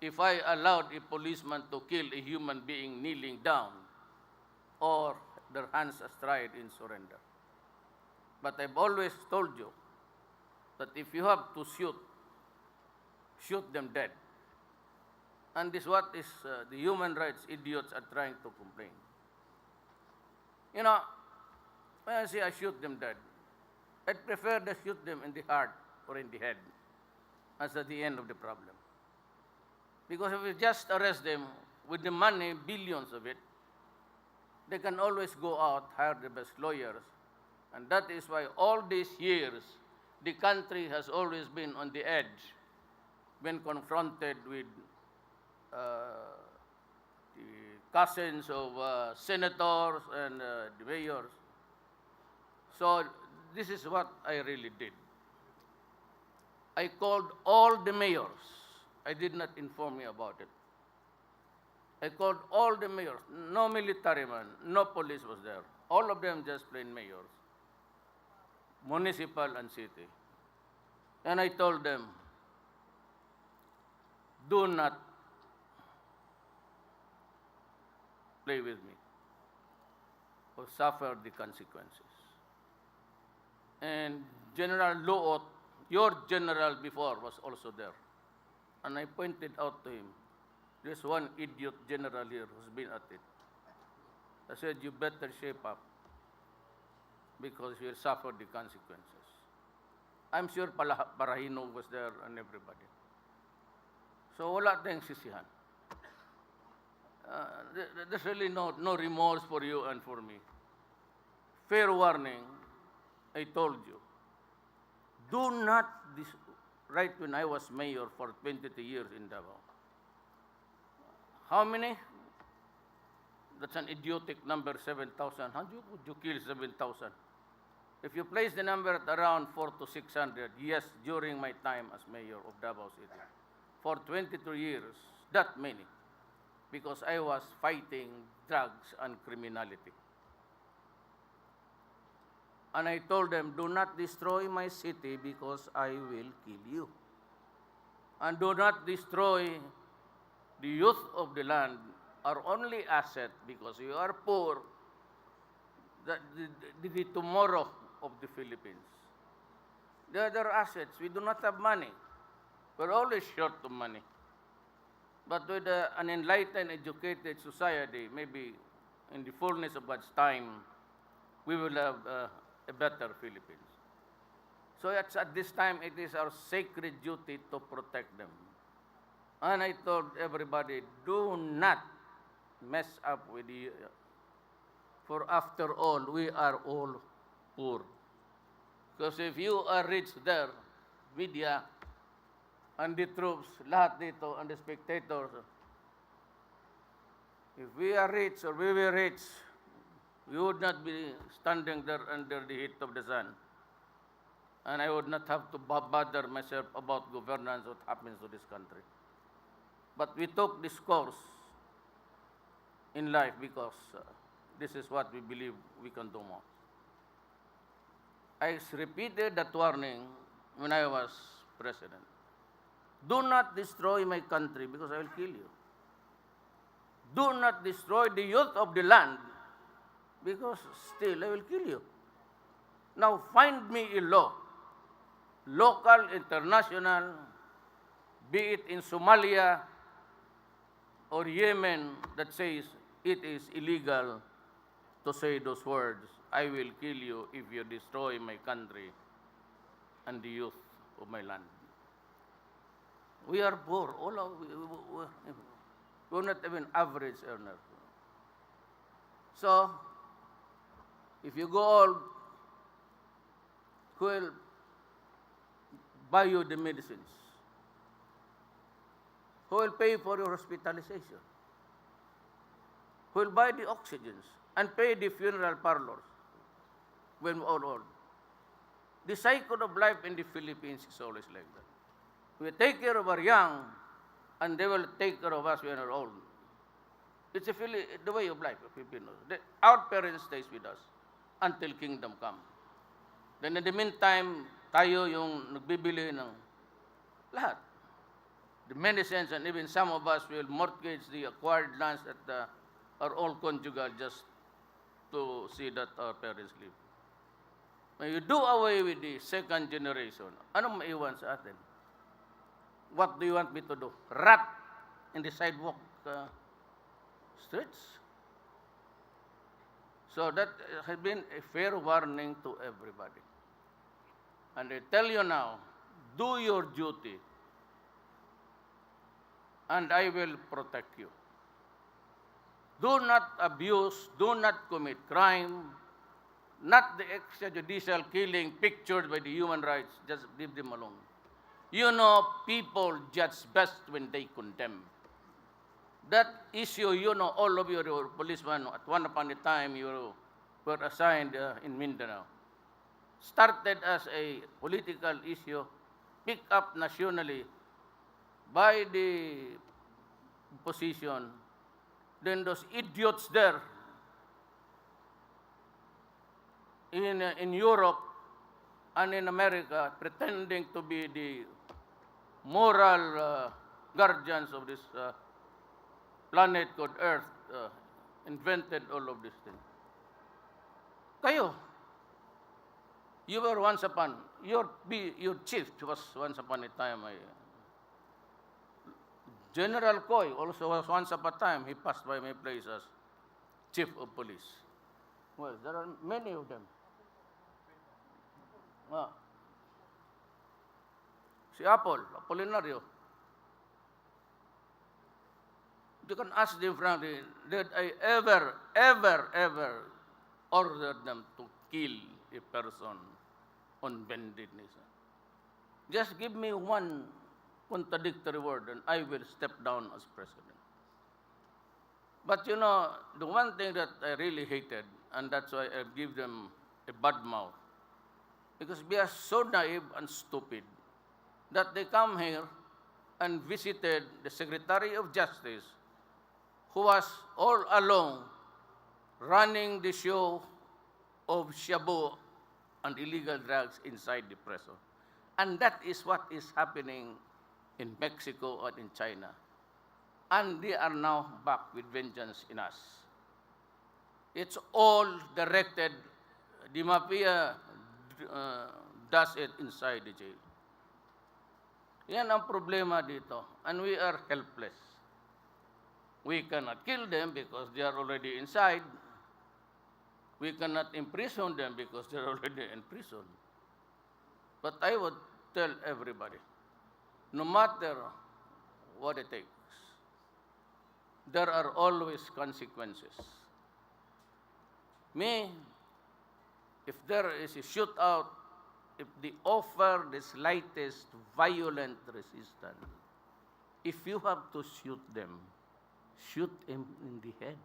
if I allowed a policeman to kill a human being kneeling down or their hands astride in surrender. But I've always told you that if you have to shoot them dead. And this what is the human rights idiots are trying to complain. You know, when I say I shoot them dead, I'd prefer to shoot them in the heart or in the head as at the end of the problem. Because if we just arrest them with the money, billions of it, they can always go out, hire the best lawyers. And that is why all these years, the country has always been on the edge when confronted with the cousins of senators and the mayors. So this is what I really did. I called all the mayors. I did not inform you about it. I called all the mayors. No military man, no police was there. All of them just plain mayors, municipal and city. And I told them, do not play with me or suffer the consequences. And General Luot, your general before, was also there. And I pointed out to him, there's one idiot general here who's been at it. I said, you better shape up because you'll suffer the consequences. I'm sure Parahino was there and everybody. So wala tayong sisihan. There's really no remorse for you and for me. Fair warning, I told you. Do not, right when I was mayor for 22 years in Davao. How many? That's an idiotic number, 7,000. How would you kill 7,000? If you place the number at around 400 to 600, yes, during my time as mayor of Davao City, for 22 years, that many, because I was fighting drugs and criminality. And I told them, do not destroy my city because I will kill you. And do not destroy the youth of the land, our only asset, because we are poor, the tomorrow of the Philippines. The other assets, we do not have money. We're always short of money. But with an enlightened, educated society, maybe in the fullness of God's time, we will have a better Philippines. So at this time, it is our sacred duty to protect them. And I told everybody, do not mess up with the, for after all, we are all poor. Because if you are rich there, media, and the troops, lahat dito, and the spectators, if we are rich or we were rich, we would not be standing there under the heat of the sun. And I would not have to bother myself about governance, what happens to this country. But we took this course in life because this is what we believe we can do more. I repeated that warning when I was president. Do not destroy my country because I will kill you. Do not destroy the youth of the land because still I will kill you. Now find me a law, local, international, be it in Somalia or Yemen, that says it is illegal to say those words, I will kill you if you destroy my country and the youth of my land. We are poor. We're not even average earners. So, if you go old, who will buy you the medicines? Who will pay for your hospitalization? Who will buy the oxygens and pay the funeral parlors when we're all old? The cycle of life in the Philippines is always like that. We take care of our young, and they will take care of us when we're old. It's the way of life of Filipinos. Our parents stays with us until kingdom come. Then in the meantime, tayo yung nagbibili ng lahat. The medicines, and even some of us will mortgage the acquired lands that are all conjugal just to see that our parents live. When you do away with the second generation, anong maiwan sa atin? What do you want me to do? Rat in the sidewalk streets. So that has been a fair warning to everybody. And I tell you now, do your duty, and I will protect you. Do not abuse, do not commit crime, not the extrajudicial killing pictured by the human rights. Just leave them alone. You know, people judge best when they condemn. That issue, you know, all of you were policemen at one upon a time you were assigned in Mindanao. Started as a political issue, picked up nationally by the opposition. Then those idiots there in Europe and in America pretending to be the moral guardians of this planet called Earth invented all of these things. Kayo, you were once upon, your chief was once upon a time, General Coy also was once upon a time, he passed by my place as chief of police. Well, there are many of them. Si Apolinario. You can ask them frankly, did I ever order them to kill a person on bended knees? Just give me one contradictory word and I will step down as president. But you know, the one thing that I really hated, and that's why I give them a bad mouth, because they are so naive and stupid that they come here and visited the Secretary of Justice, who was all along running the show of shabu and illegal drugs inside the prison. And that is what is happening in Mexico and in China. And they are now back with vengeance in us. It's all directed, the mafia does it inside the jail. Yan ang problema dito. And we are helpless. We cannot kill them because they are already inside. We cannot imprison them because they are already in prison. But I would tell everybody, no matter what it takes, there are always consequences. Me, if there is a shootout, if they offer the slightest violent resistance, if you have to shoot them, shoot him in the head.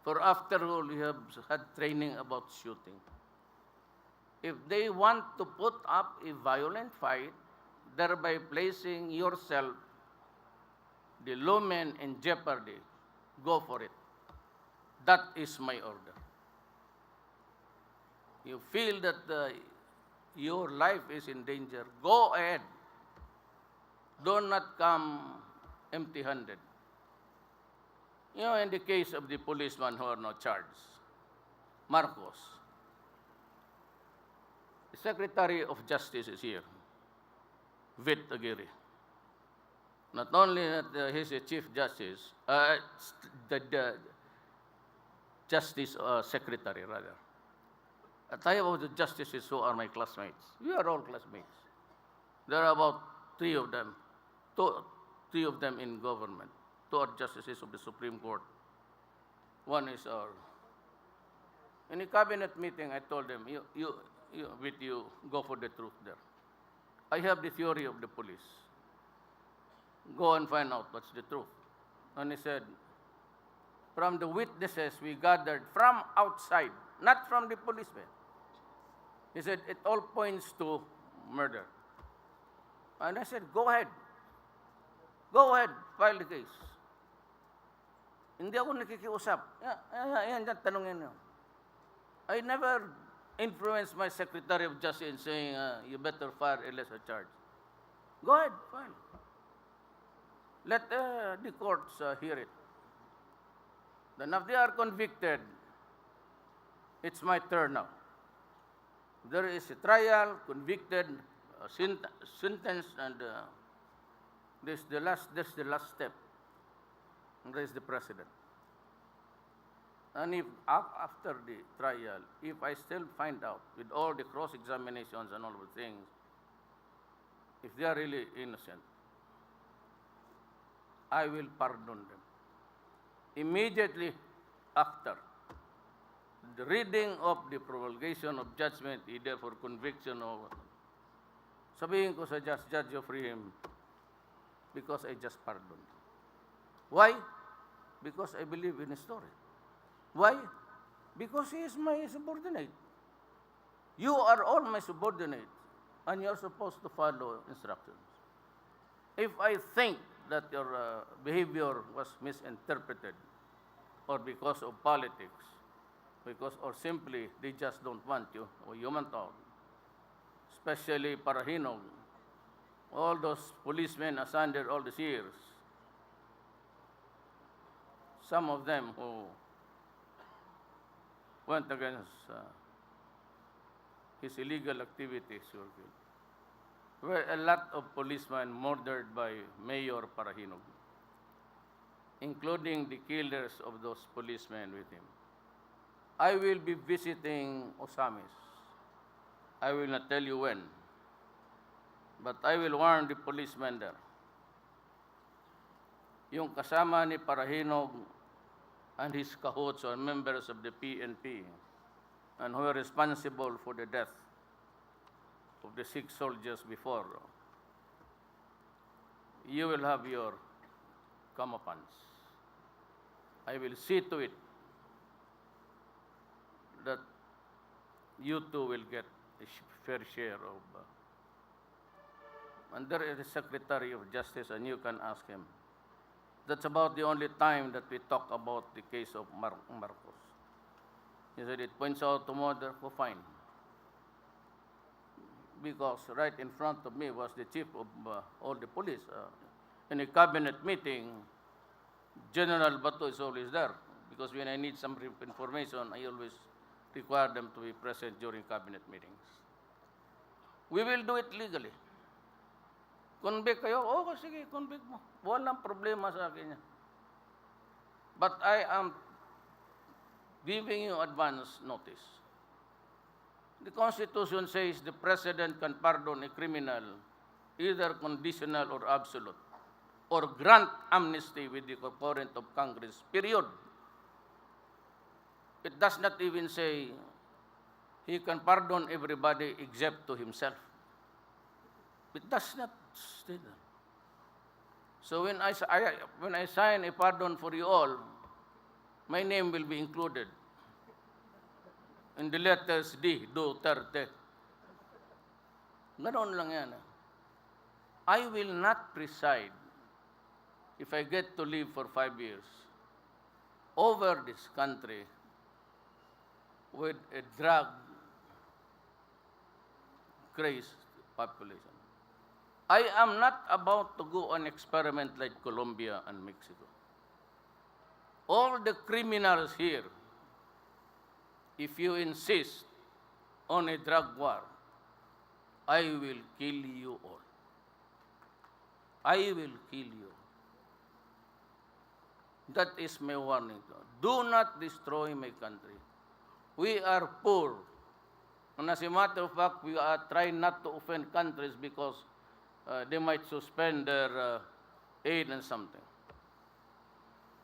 For after all, you have had training about shooting. If they want to put up a violent fight, thereby placing yourself, the lawman, in jeopardy, go for it. That is my order. You feel that your life is in danger, go ahead. Do not come empty-handed. You know, in the case of the policemen who are not charged, Marcos, the Secretary of Justice is here, Vit Aguirre. Not only that he's a Chief Justice, the Justice Secretary, rather. I tell you about the justices who are my classmates. We are all classmates. There are about three of them in government. Two are justices of the Supreme Court. One is our. In a cabinet meeting, I told them, you go for the truth there. I have the theory of the police. Go and find out what's the truth. And he said, from the witnesses we gathered from outside, not from the policemen. He said, it all points to murder. And I said, go ahead. Go ahead, file the case. Hindi ako nakikiusap. Yan, tanongin niyo. I never influenced my Secretary of Justice in saying, you better file a lesser charge. Go ahead, file. Let the courts hear it. Then if they are convicted, it's my turn now. There is a trial, convicted, sentence, and this is the last step. There is the president. And if after the trial, if I still find out with all the cross-examinations and all the things, if they are really innocent, I will pardon them. Immediately after the reading of the promulgation of judgment, either for conviction or sabihin ko sa judge, you free him because I just pardoned. Why? Because I believe in his story. Why? Because he is my subordinate. You are all my subordinates, and you are supposed to follow instructions. If I think that your behavior was misinterpreted, or because of politics, or simply they just don't want you, or human talk, especially Parahinog, all those policemen assigned all these years, some of them who went against his illegal activities were a lot of policemen murdered by Mayor Parahinog, including the killers of those policemen with him. I will be visiting Osamis. I will not tell you when, but I will warn the policemen there. Yung kasama ni Parahinog and his cahoots or members of the PNP and who are responsible for the death of the 6 soldiers before, you will have your comeuppance. I will see to it that you too will get a fair share of. And there is the Secretary of Justice, and you can ask him. That's about the only time that we talk about the case of Marcos. He said it points out to murder for fine. Because right in front of me was the chief of all the police. In a cabinet meeting, General Bato is always there. Because when I need some information, I always require them to be present during cabinet meetings. We will do it legally. Convict kayo? Oo, sige, convict mo. Walang problema sa akin yan. But I am giving you advance notice. The Constitution says the President can pardon a criminal, either conditional or absolute, or grant amnesty with the concurrence of Congress, period. It does not even say he can pardon everybody except to himself. It does not say that. So when I sign a pardon for you all, my name will be included in the letters D, Duterte. Ganon lang yan. I will not preside, if I get to live for 5 years, over this country with a drug-crazed population. I am not about to go on experiment like Colombia and Mexico. All the criminals here, if you insist on a drug war, I will kill you all. I will kill you. That is my warning. Do not destroy my country. We are poor. And as a matter of fact, we are trying not to offend countries because they might suspend their aid and something.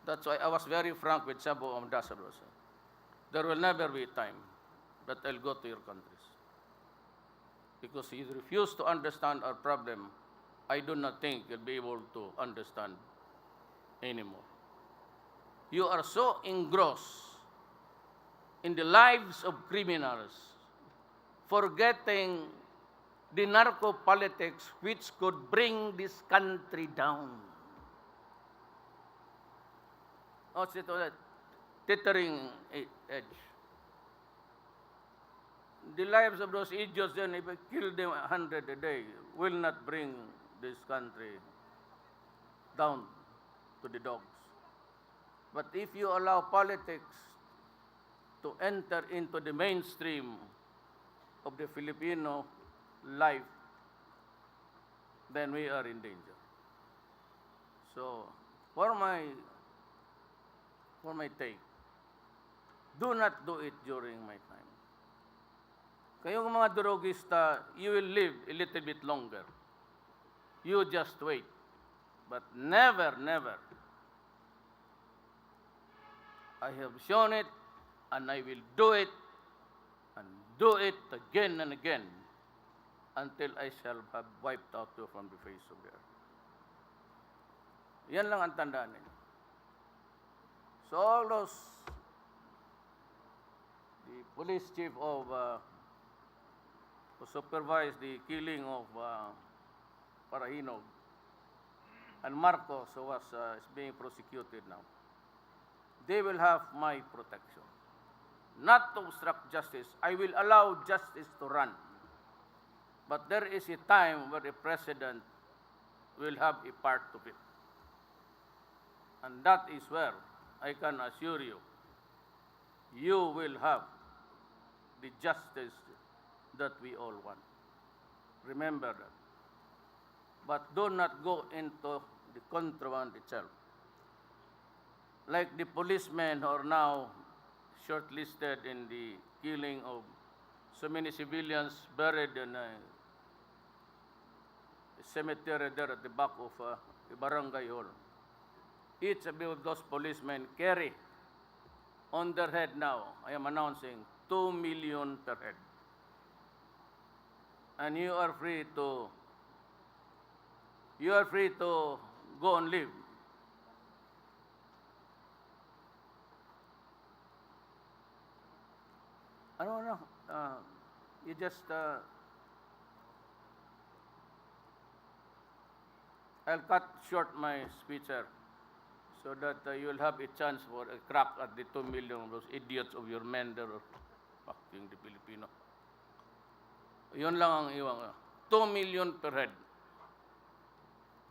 That's why I was very frank with Sabo ambassadors. There will never be a time that I'll go to your countries. Because you refuse to understand our problem, I do not think you'll be able to understand anymore. You are so engrossed in the lives of criminals, forgetting the narco politics which could bring this country down. Oh, it's that tethering edge. The lives of those idiots, then, if I kill them 100 a day, will not bring this country down to the dogs. But if you allow politics to enter into the mainstream of the Filipino life, then we are in danger. So, for my for my take. Do not do it during my time. Kayong mga drogista, you will live a little bit longer. You just wait. But never, never. I have shown it, and I will do it, and do it again and again, until I shall have wiped out you from the face of the earth. Yan lang ang tandaan ninyo. So all those, the police chief of, who supervised the killing of Parahinog, and Marcos, who is being prosecuted now, they will have my protection. Not to obstruct justice. I will allow justice to run. But there is a time where the president will have a part of it. And that is where I can assure you, you will have the justice that we all want. Remember that. But do not go into the contraband itself. Like the policemen who are now shortlisted in the killing of so many civilians buried in a cemetery there at the back of the barangay hall. Each of those policemen carry on their head now, I am announcing, 2 million per head. And you are free to go and live. I don't know. You just, I'll cut short my speech, sir, so that you will have a chance for a crack at the 2 million of those idiots of your men that are fucking the Filipino. Yun lang ang iwan. 2 million per head.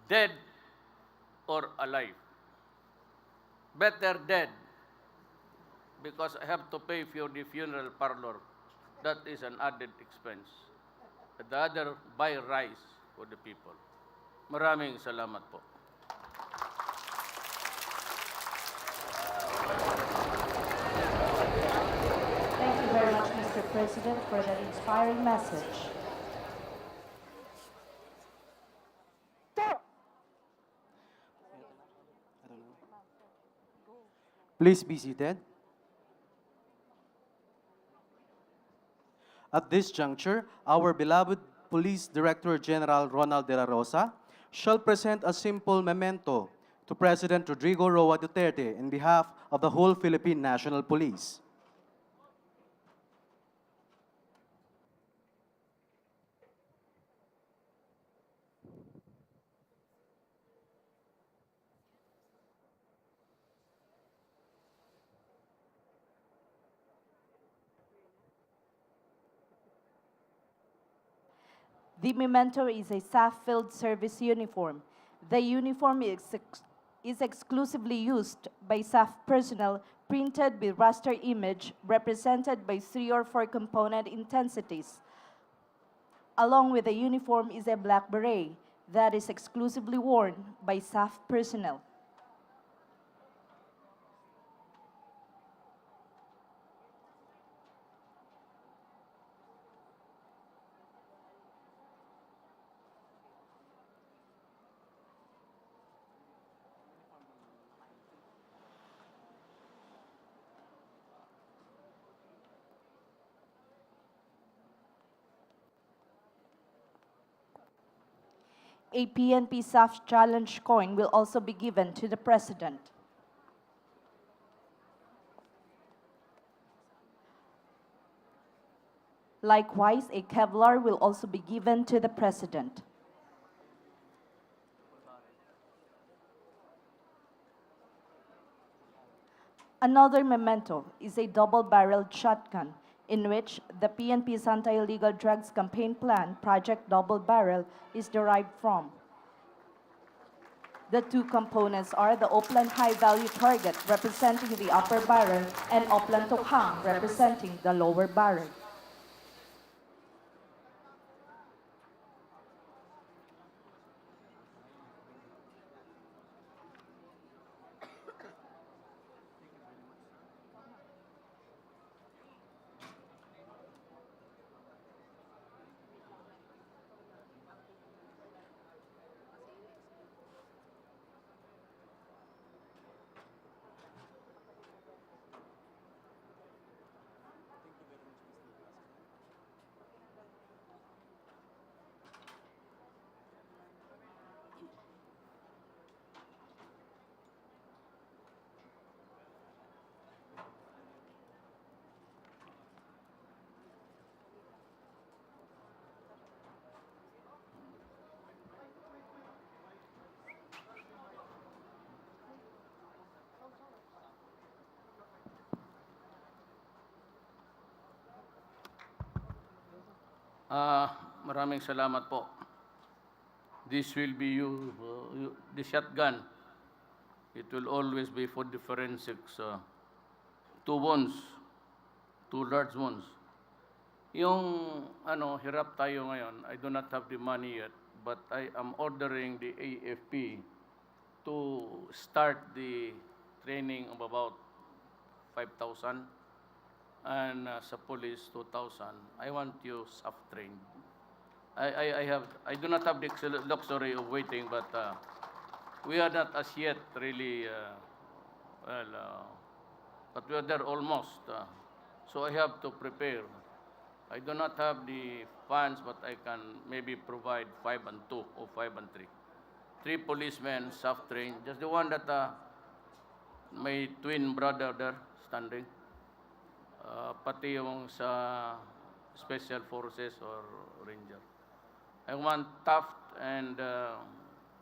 Dead or alive. Better dead, because I have to pay for the funeral parlor. That is an added expense. The other, buy rice for the people. Maraming salamat po. Thank you very much, Mr. President, for that inspiring message. Please be seated. At this juncture, our beloved Police Director General Ronald De La Rosa shall present a simple memento to President Rodrigo Roa Duterte in behalf of the whole Philippine National Police. The memento is a staff field service uniform. The uniform is exclusively used by staff personnel, printed with raster image represented by 3 or 4 component intensities. Along with the uniform is a black beret that is exclusively worn by staff personnel. A PNP staff challenge coin will also be given to the President. Likewise, a Kevlar will also be given to the President. Another memento is a double-barreled shotgun in which the PNP's anti-illegal drugs campaign plan, Project Double Barrel, is derived from. The 2 components are the Oplan high-value target, representing the upper barrel, and Oplan Tokhang, representing the lower barrel. Maraming salamat po. This will be the shotgun. It will always be for the forensics. Two wounds, two large wounds. Yung hirap tayo ngayon, I do not have the money yet, but I am ordering the AFP to start the training of about 5,000 and sa police 2,000. I want you self-trained. I do not have the luxury of waiting, but we are not as yet really, but we are there almost. So I have to prepare. I do not have the funds, but I can maybe provide 5 and 2 or 5 and 3. 3 policemen, self-trained. Just the one that my twin brother there standing. Pati yung sa special forces or ranger. I want tough and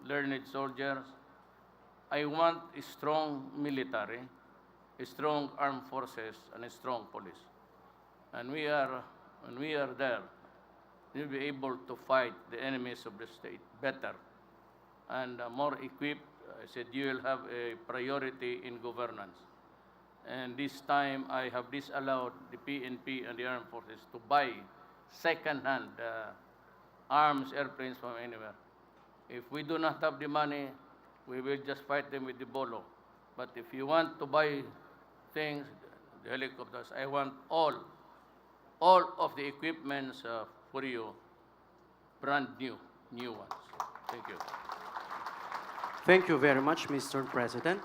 learned soldiers. I want a strong military, a strong armed forces, and a strong police. And when we are there, we'll be able to fight the enemies of the state better and more equipped. I said you will have a priority in governance. And this time, I have disallowed the PNP and the armed forces to buy second-hand arms, airplanes from anywhere. If we do not have the money, we will just fight them with the bolo. But if you want to buy things, the helicopters, I want all of the equipments for you, brand new ones. Thank you. Thank you very much, Mr. President.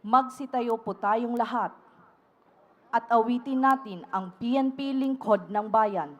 Magsitayo po tayong lahat at awitin natin ang PNP Lingkod ng Bayan.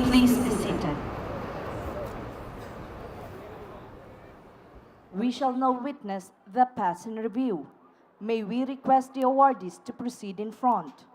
Please be seated. We shall now witness the pass in review. May we request the awardees to proceed in front.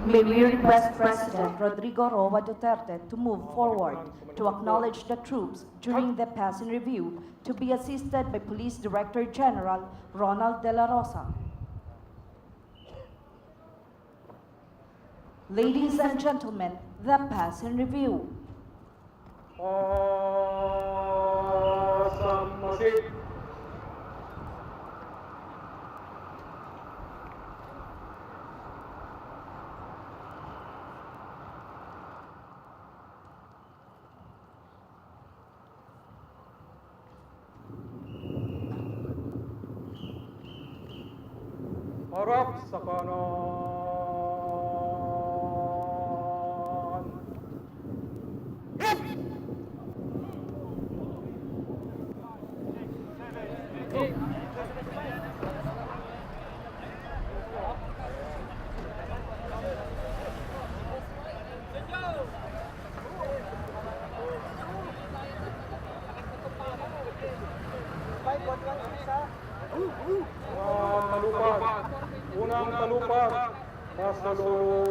May we request President Rodrigo Roa Duterte to move forward to acknowledge the troops during the passing review to be assisted by Police Director General Ronald De La Rosa. Ladies and gentlemen, the passing review. Harap sa kanan. Talupad. Unang talupad. Pasalong.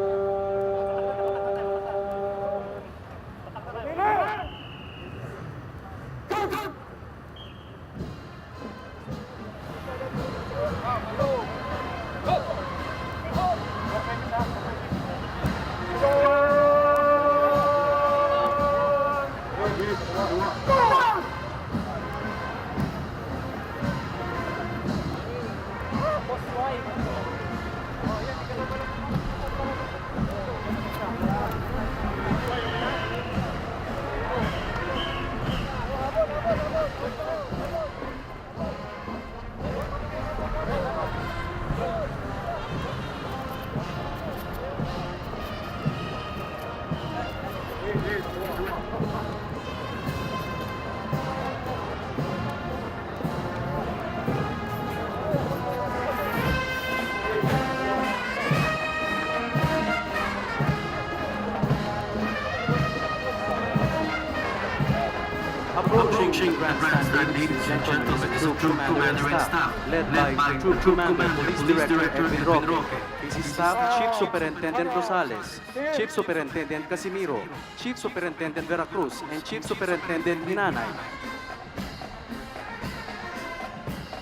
Approaching Grandstand, ladies and gentlemen, is Troop Commander and Staff, led by the Troop Commander, Police Director Edwin Roque, his staff, Chief Superintendent Rosales, Chief Superintendent Casimiro, Chief Superintendent Veracruz, and Chief Superintendent Hinanay.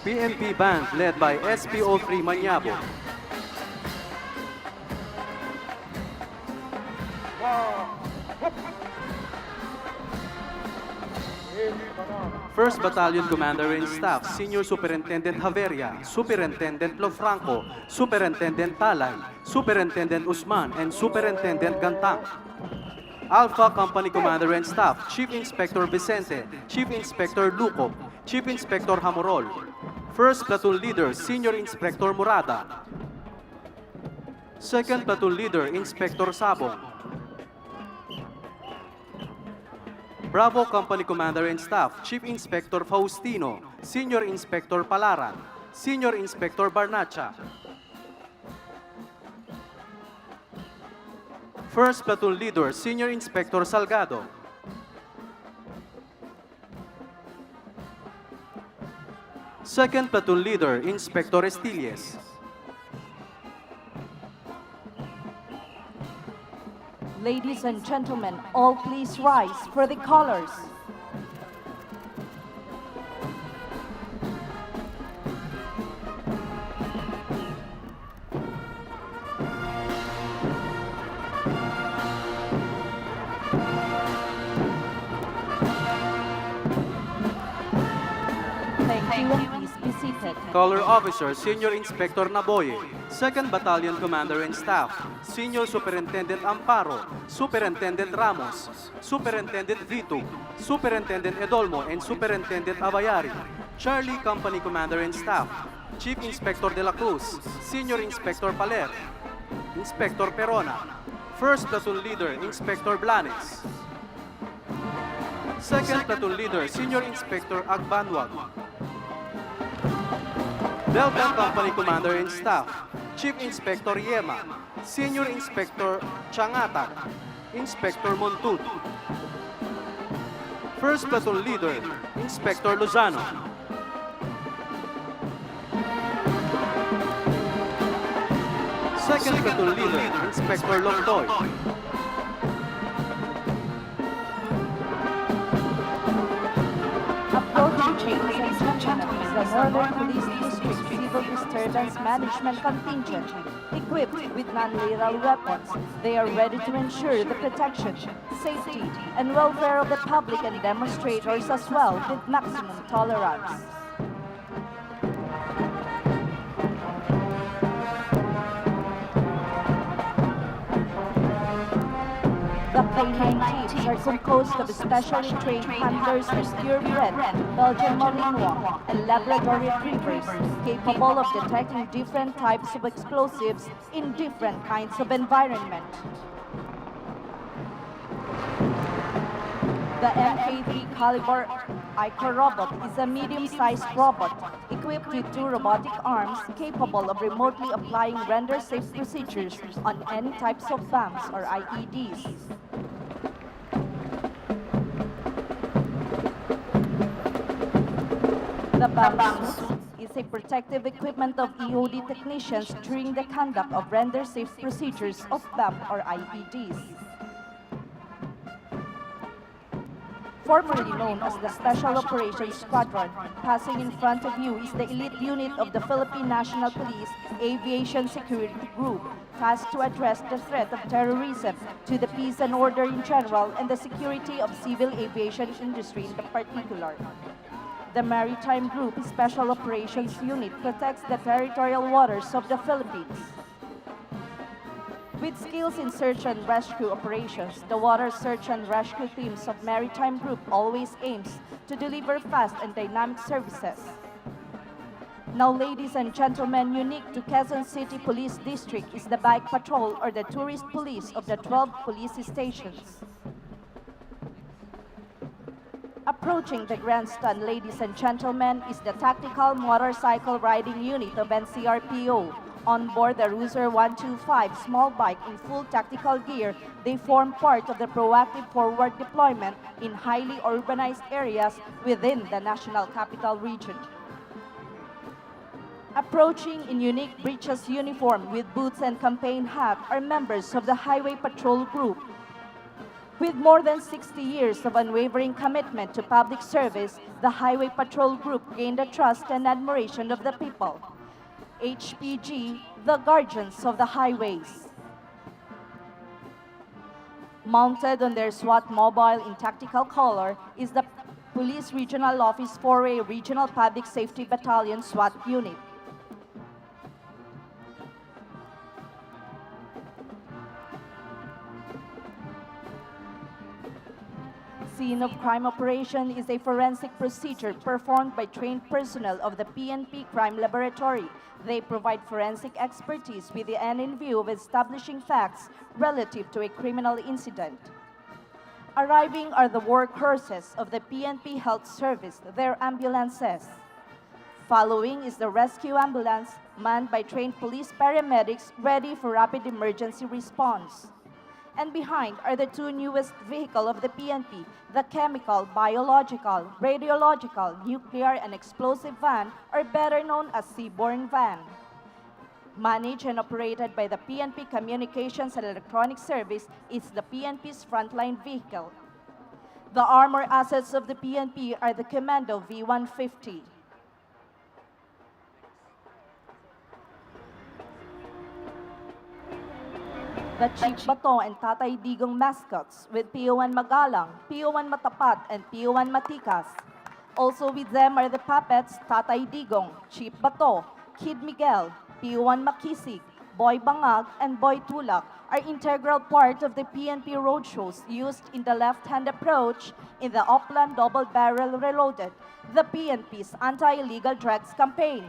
PNP Band, led by SPO3 Manyabo. First Battalion Commander and Staff, Senior Superintendent Javeria, Superintendent Lofranco, Superintendent Talay, Superintendent Usman, and Superintendent Gantang. Alpha Company Commander and Staff, Chief Inspector Vicente, Chief Inspector Lucop, Chief Inspector Hamorol. First Platoon Leader, Senior Inspector Moraga. Second Platoon Leader, Inspector Sabong. Bravo Company Commander and Staff, Chief Inspector Faustino, Senior Inspector Palaran, Senior Inspector Barnacha. First Platoon Leader, Senior Inspector Salgado. Second Platoon Leader, Inspector Estilles. Ladies and gentlemen, all please rise for the colors. Thank you. Please be seated. Color Officer, Senior Inspector Naboye. Second Battalion Commander and Staff, Senior Superintendent Amparo, Superintendent Ramos, Superintendent Vito, Superintendent Edolmo, and Superintendent Abayari. Charlie Company Commander and Staff, Chief Inspector de la Cruz, Senior Inspector Paler, Inspector Perona. First Platoon Leader, Inspector Blanes. Second Platoon Leader, Senior Inspector Agbanwag. Delta Company Commander and Staff, Chief Inspector Yema, Senior Inspector Changatak, Inspector Montud. First Platoon Leader, Inspector Lozano. Second Platoon Leader, Inspector Longtoy. Approaching ladies and gentlemen is the Northern Police District Civil Disturbance Management Contingent. Equipped with non-lethal weapons, they are ready to ensure the protection, safety, and welfare of the public and demonstrators as well with maximum tolerance. The canine teams are composed of specially trained handlers of purebred Belgian Malinois and Labrador Retrievers, capable of detecting different types of explosives in different kinds of environment. The MK3 caliber Icar robot is a medium-sized robot equipped with 2 robotic arms capable of remotely applying render-safe procedures on any types of bombs or IEDs. The bomb suit is a protective equipment of EOD technicians during the conduct of render-safe procedures of bomb or IEDs. Formerly known as the Special Operations Squadron, passing in front of you is the elite unit of the Philippine National Police Aviation Security Group, tasked to address the threat of terrorism to the peace and order in general and the security of civil aviation industry in particular. The Maritime Group Special Operations Unit protects the territorial waters of the Philippines. With skills in search and rescue operations, the water search and rescue teams of Maritime Group always aims to deliver fast and dynamic services. Now, ladies and gentlemen, unique to Quezon City Police District is the bike patrol or the tourist police of the 12 police stations. Approaching the grandstand, ladies and gentlemen, is the Tactical Motorcycle Riding Unit of NCRPO. On board the Cruiser 125 small bike in full tactical gear, they form part of the proactive forward deployment in highly urbanized areas within the National Capital Region. Approaching in unique breeches uniform with boots and campaign hat are members of the Highway Patrol Group. With more than 60 years of unwavering commitment to public service, the Highway Patrol Group gained the trust and admiration of the people. HPG, the guardians of the highways. Mounted on their SWAT mobile in tactical color is the Police Regional Office 4A Regional Public Safety Battalion SWAT unit. Scene of crime operation is a forensic procedure performed by trained personnel of the PNP Crime Laboratory. They provide forensic expertise with the end in view of establishing facts relative to a criminal incident. Arriving are the workhorses of the PNP Health Service, their ambulances. Following is the rescue ambulance manned by trained police paramedics ready for rapid emergency response. And behind are the 2 newest vehicles of the PNP, the chemical, biological, radiological, nuclear, and explosive van, or better known as Seaborne Van. Managed and operated by the PNP Communications and Electronic Service, is the PNP's frontline vehicle. The armor assets of the PNP are the Commando V-150. The Chief Bato and Tatay Digong mascots with PO1 Magalang, PO1 Matapat, and PO1 Matikas. Also with them are the puppets Tatay Digong, Chief Bato, Kid Miguel, PO1 Makisig, Boy Bangag, and Boy Tulak are integral part of the PNP roadshows used in the left-hand approach in the Upland Double Barrel Reloaded, the PNP's anti-illegal drugs campaign.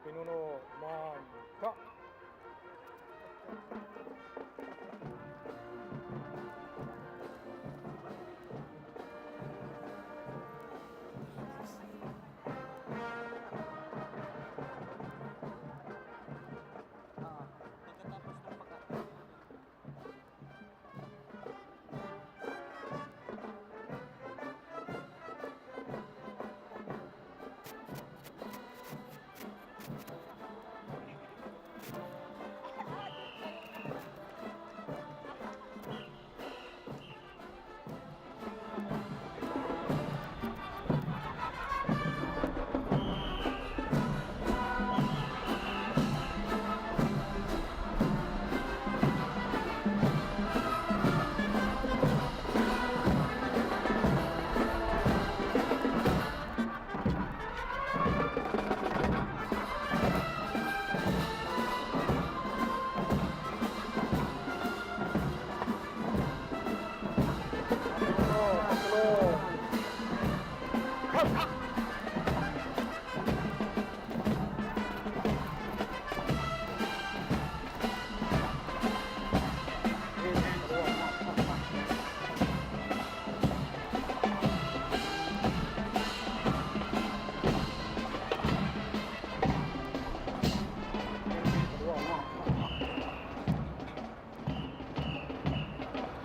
Pinuno Magka.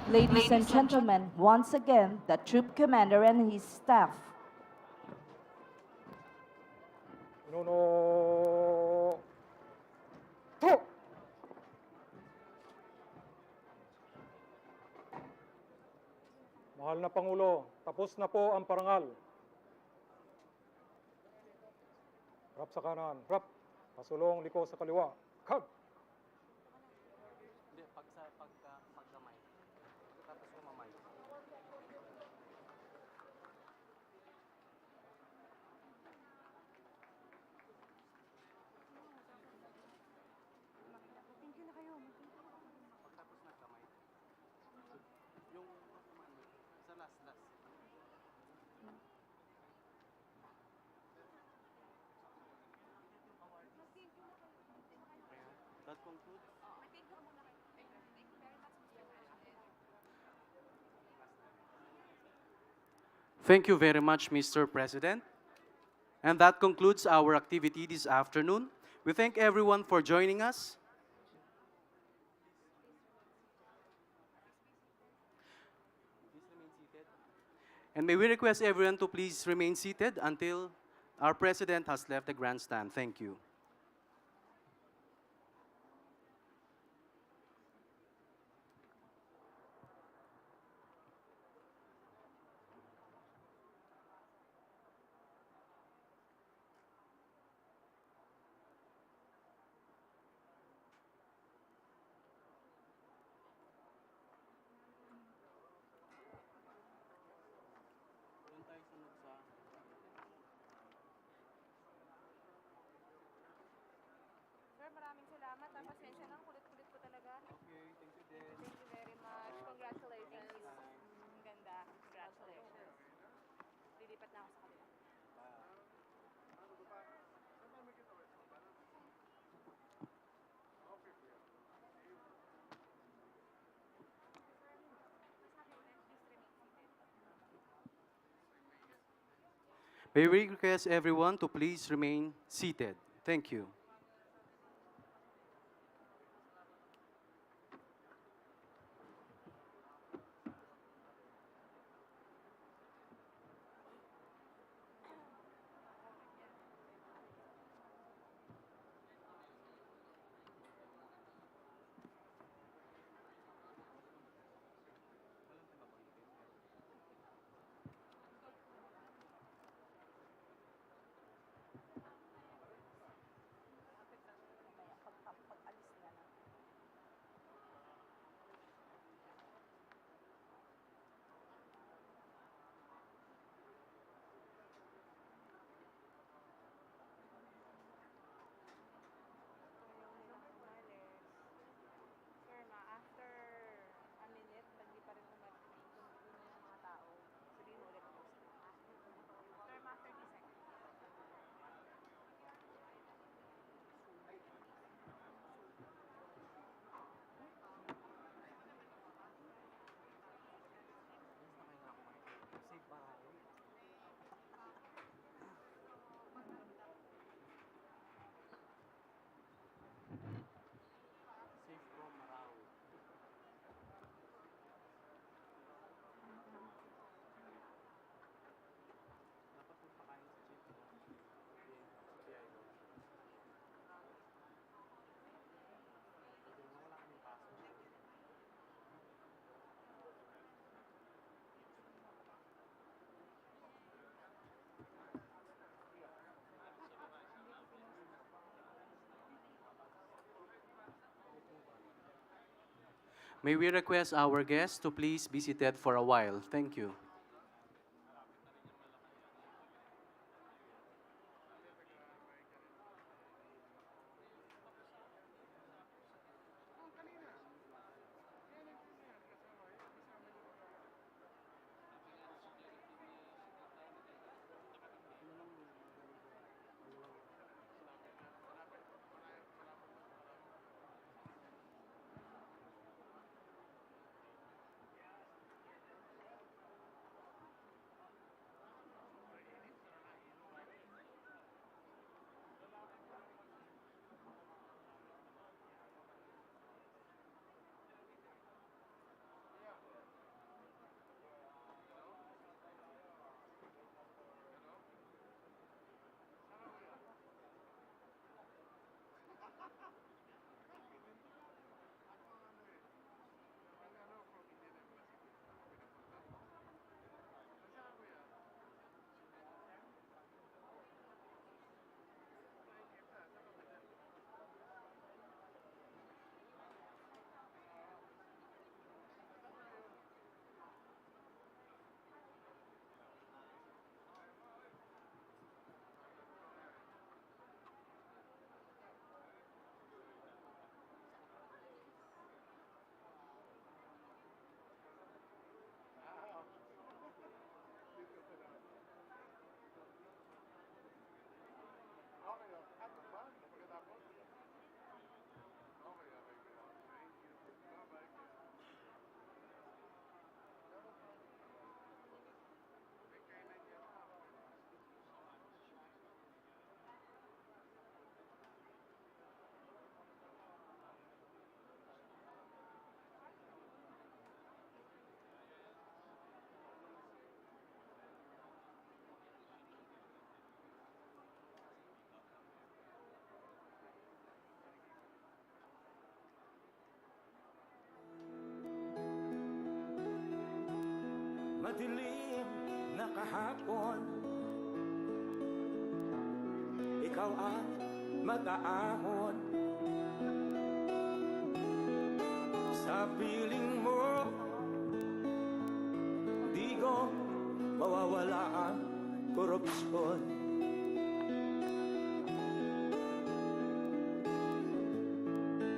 Ladies and gentlemen, once again, the troop commander and his staff. Pinuno. To! Mahal na Pangulo, tapos na po ang parangal. Rap sa kanan, rap. Pasulong, liko sa kaliwa. Kag! Hindi, pagkamay. Tapos kumamay. Pagtapos nagkamay. Yung sa last. That concludes. Thank you very much, Mr. President. And that concludes our activity this afternoon. We thank everyone for joining us. And may we request everyone to please remain seated until our President has left the grandstand. Thank you. Sir, maraming salamat. Pasensya na, kulit-kulit ko talaga. Okay, thank you then. Thank you very much. Congratulations. Ang ganda. Congratulations. Lilipat na ako sa kanila. May we request everyone to please remain seated. Thank you. Sir, after a minute, pag di pa rin dumating yung mga tao, sabihin mo ulit ako. Sir, after 30 seconds. Safe from Moraga. Dapat magpakain sa chief. Wala kaming pasok. May we request our guests to please be seated for a while. Thank you. madilim na kahapon, ikaw ang mag-aahon. Sa piling mo, di ko mawawala ang korupsyon.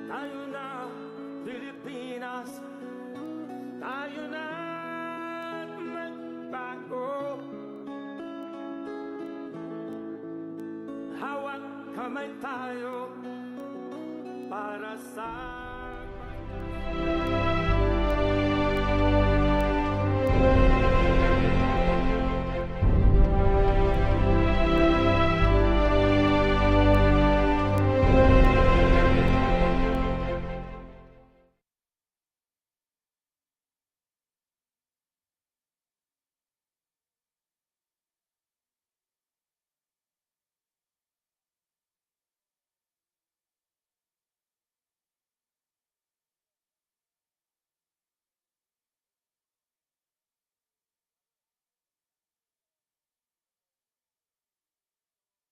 Tayo na, Pilipinas, tayo na magbago. Hawak kamay tayo para sa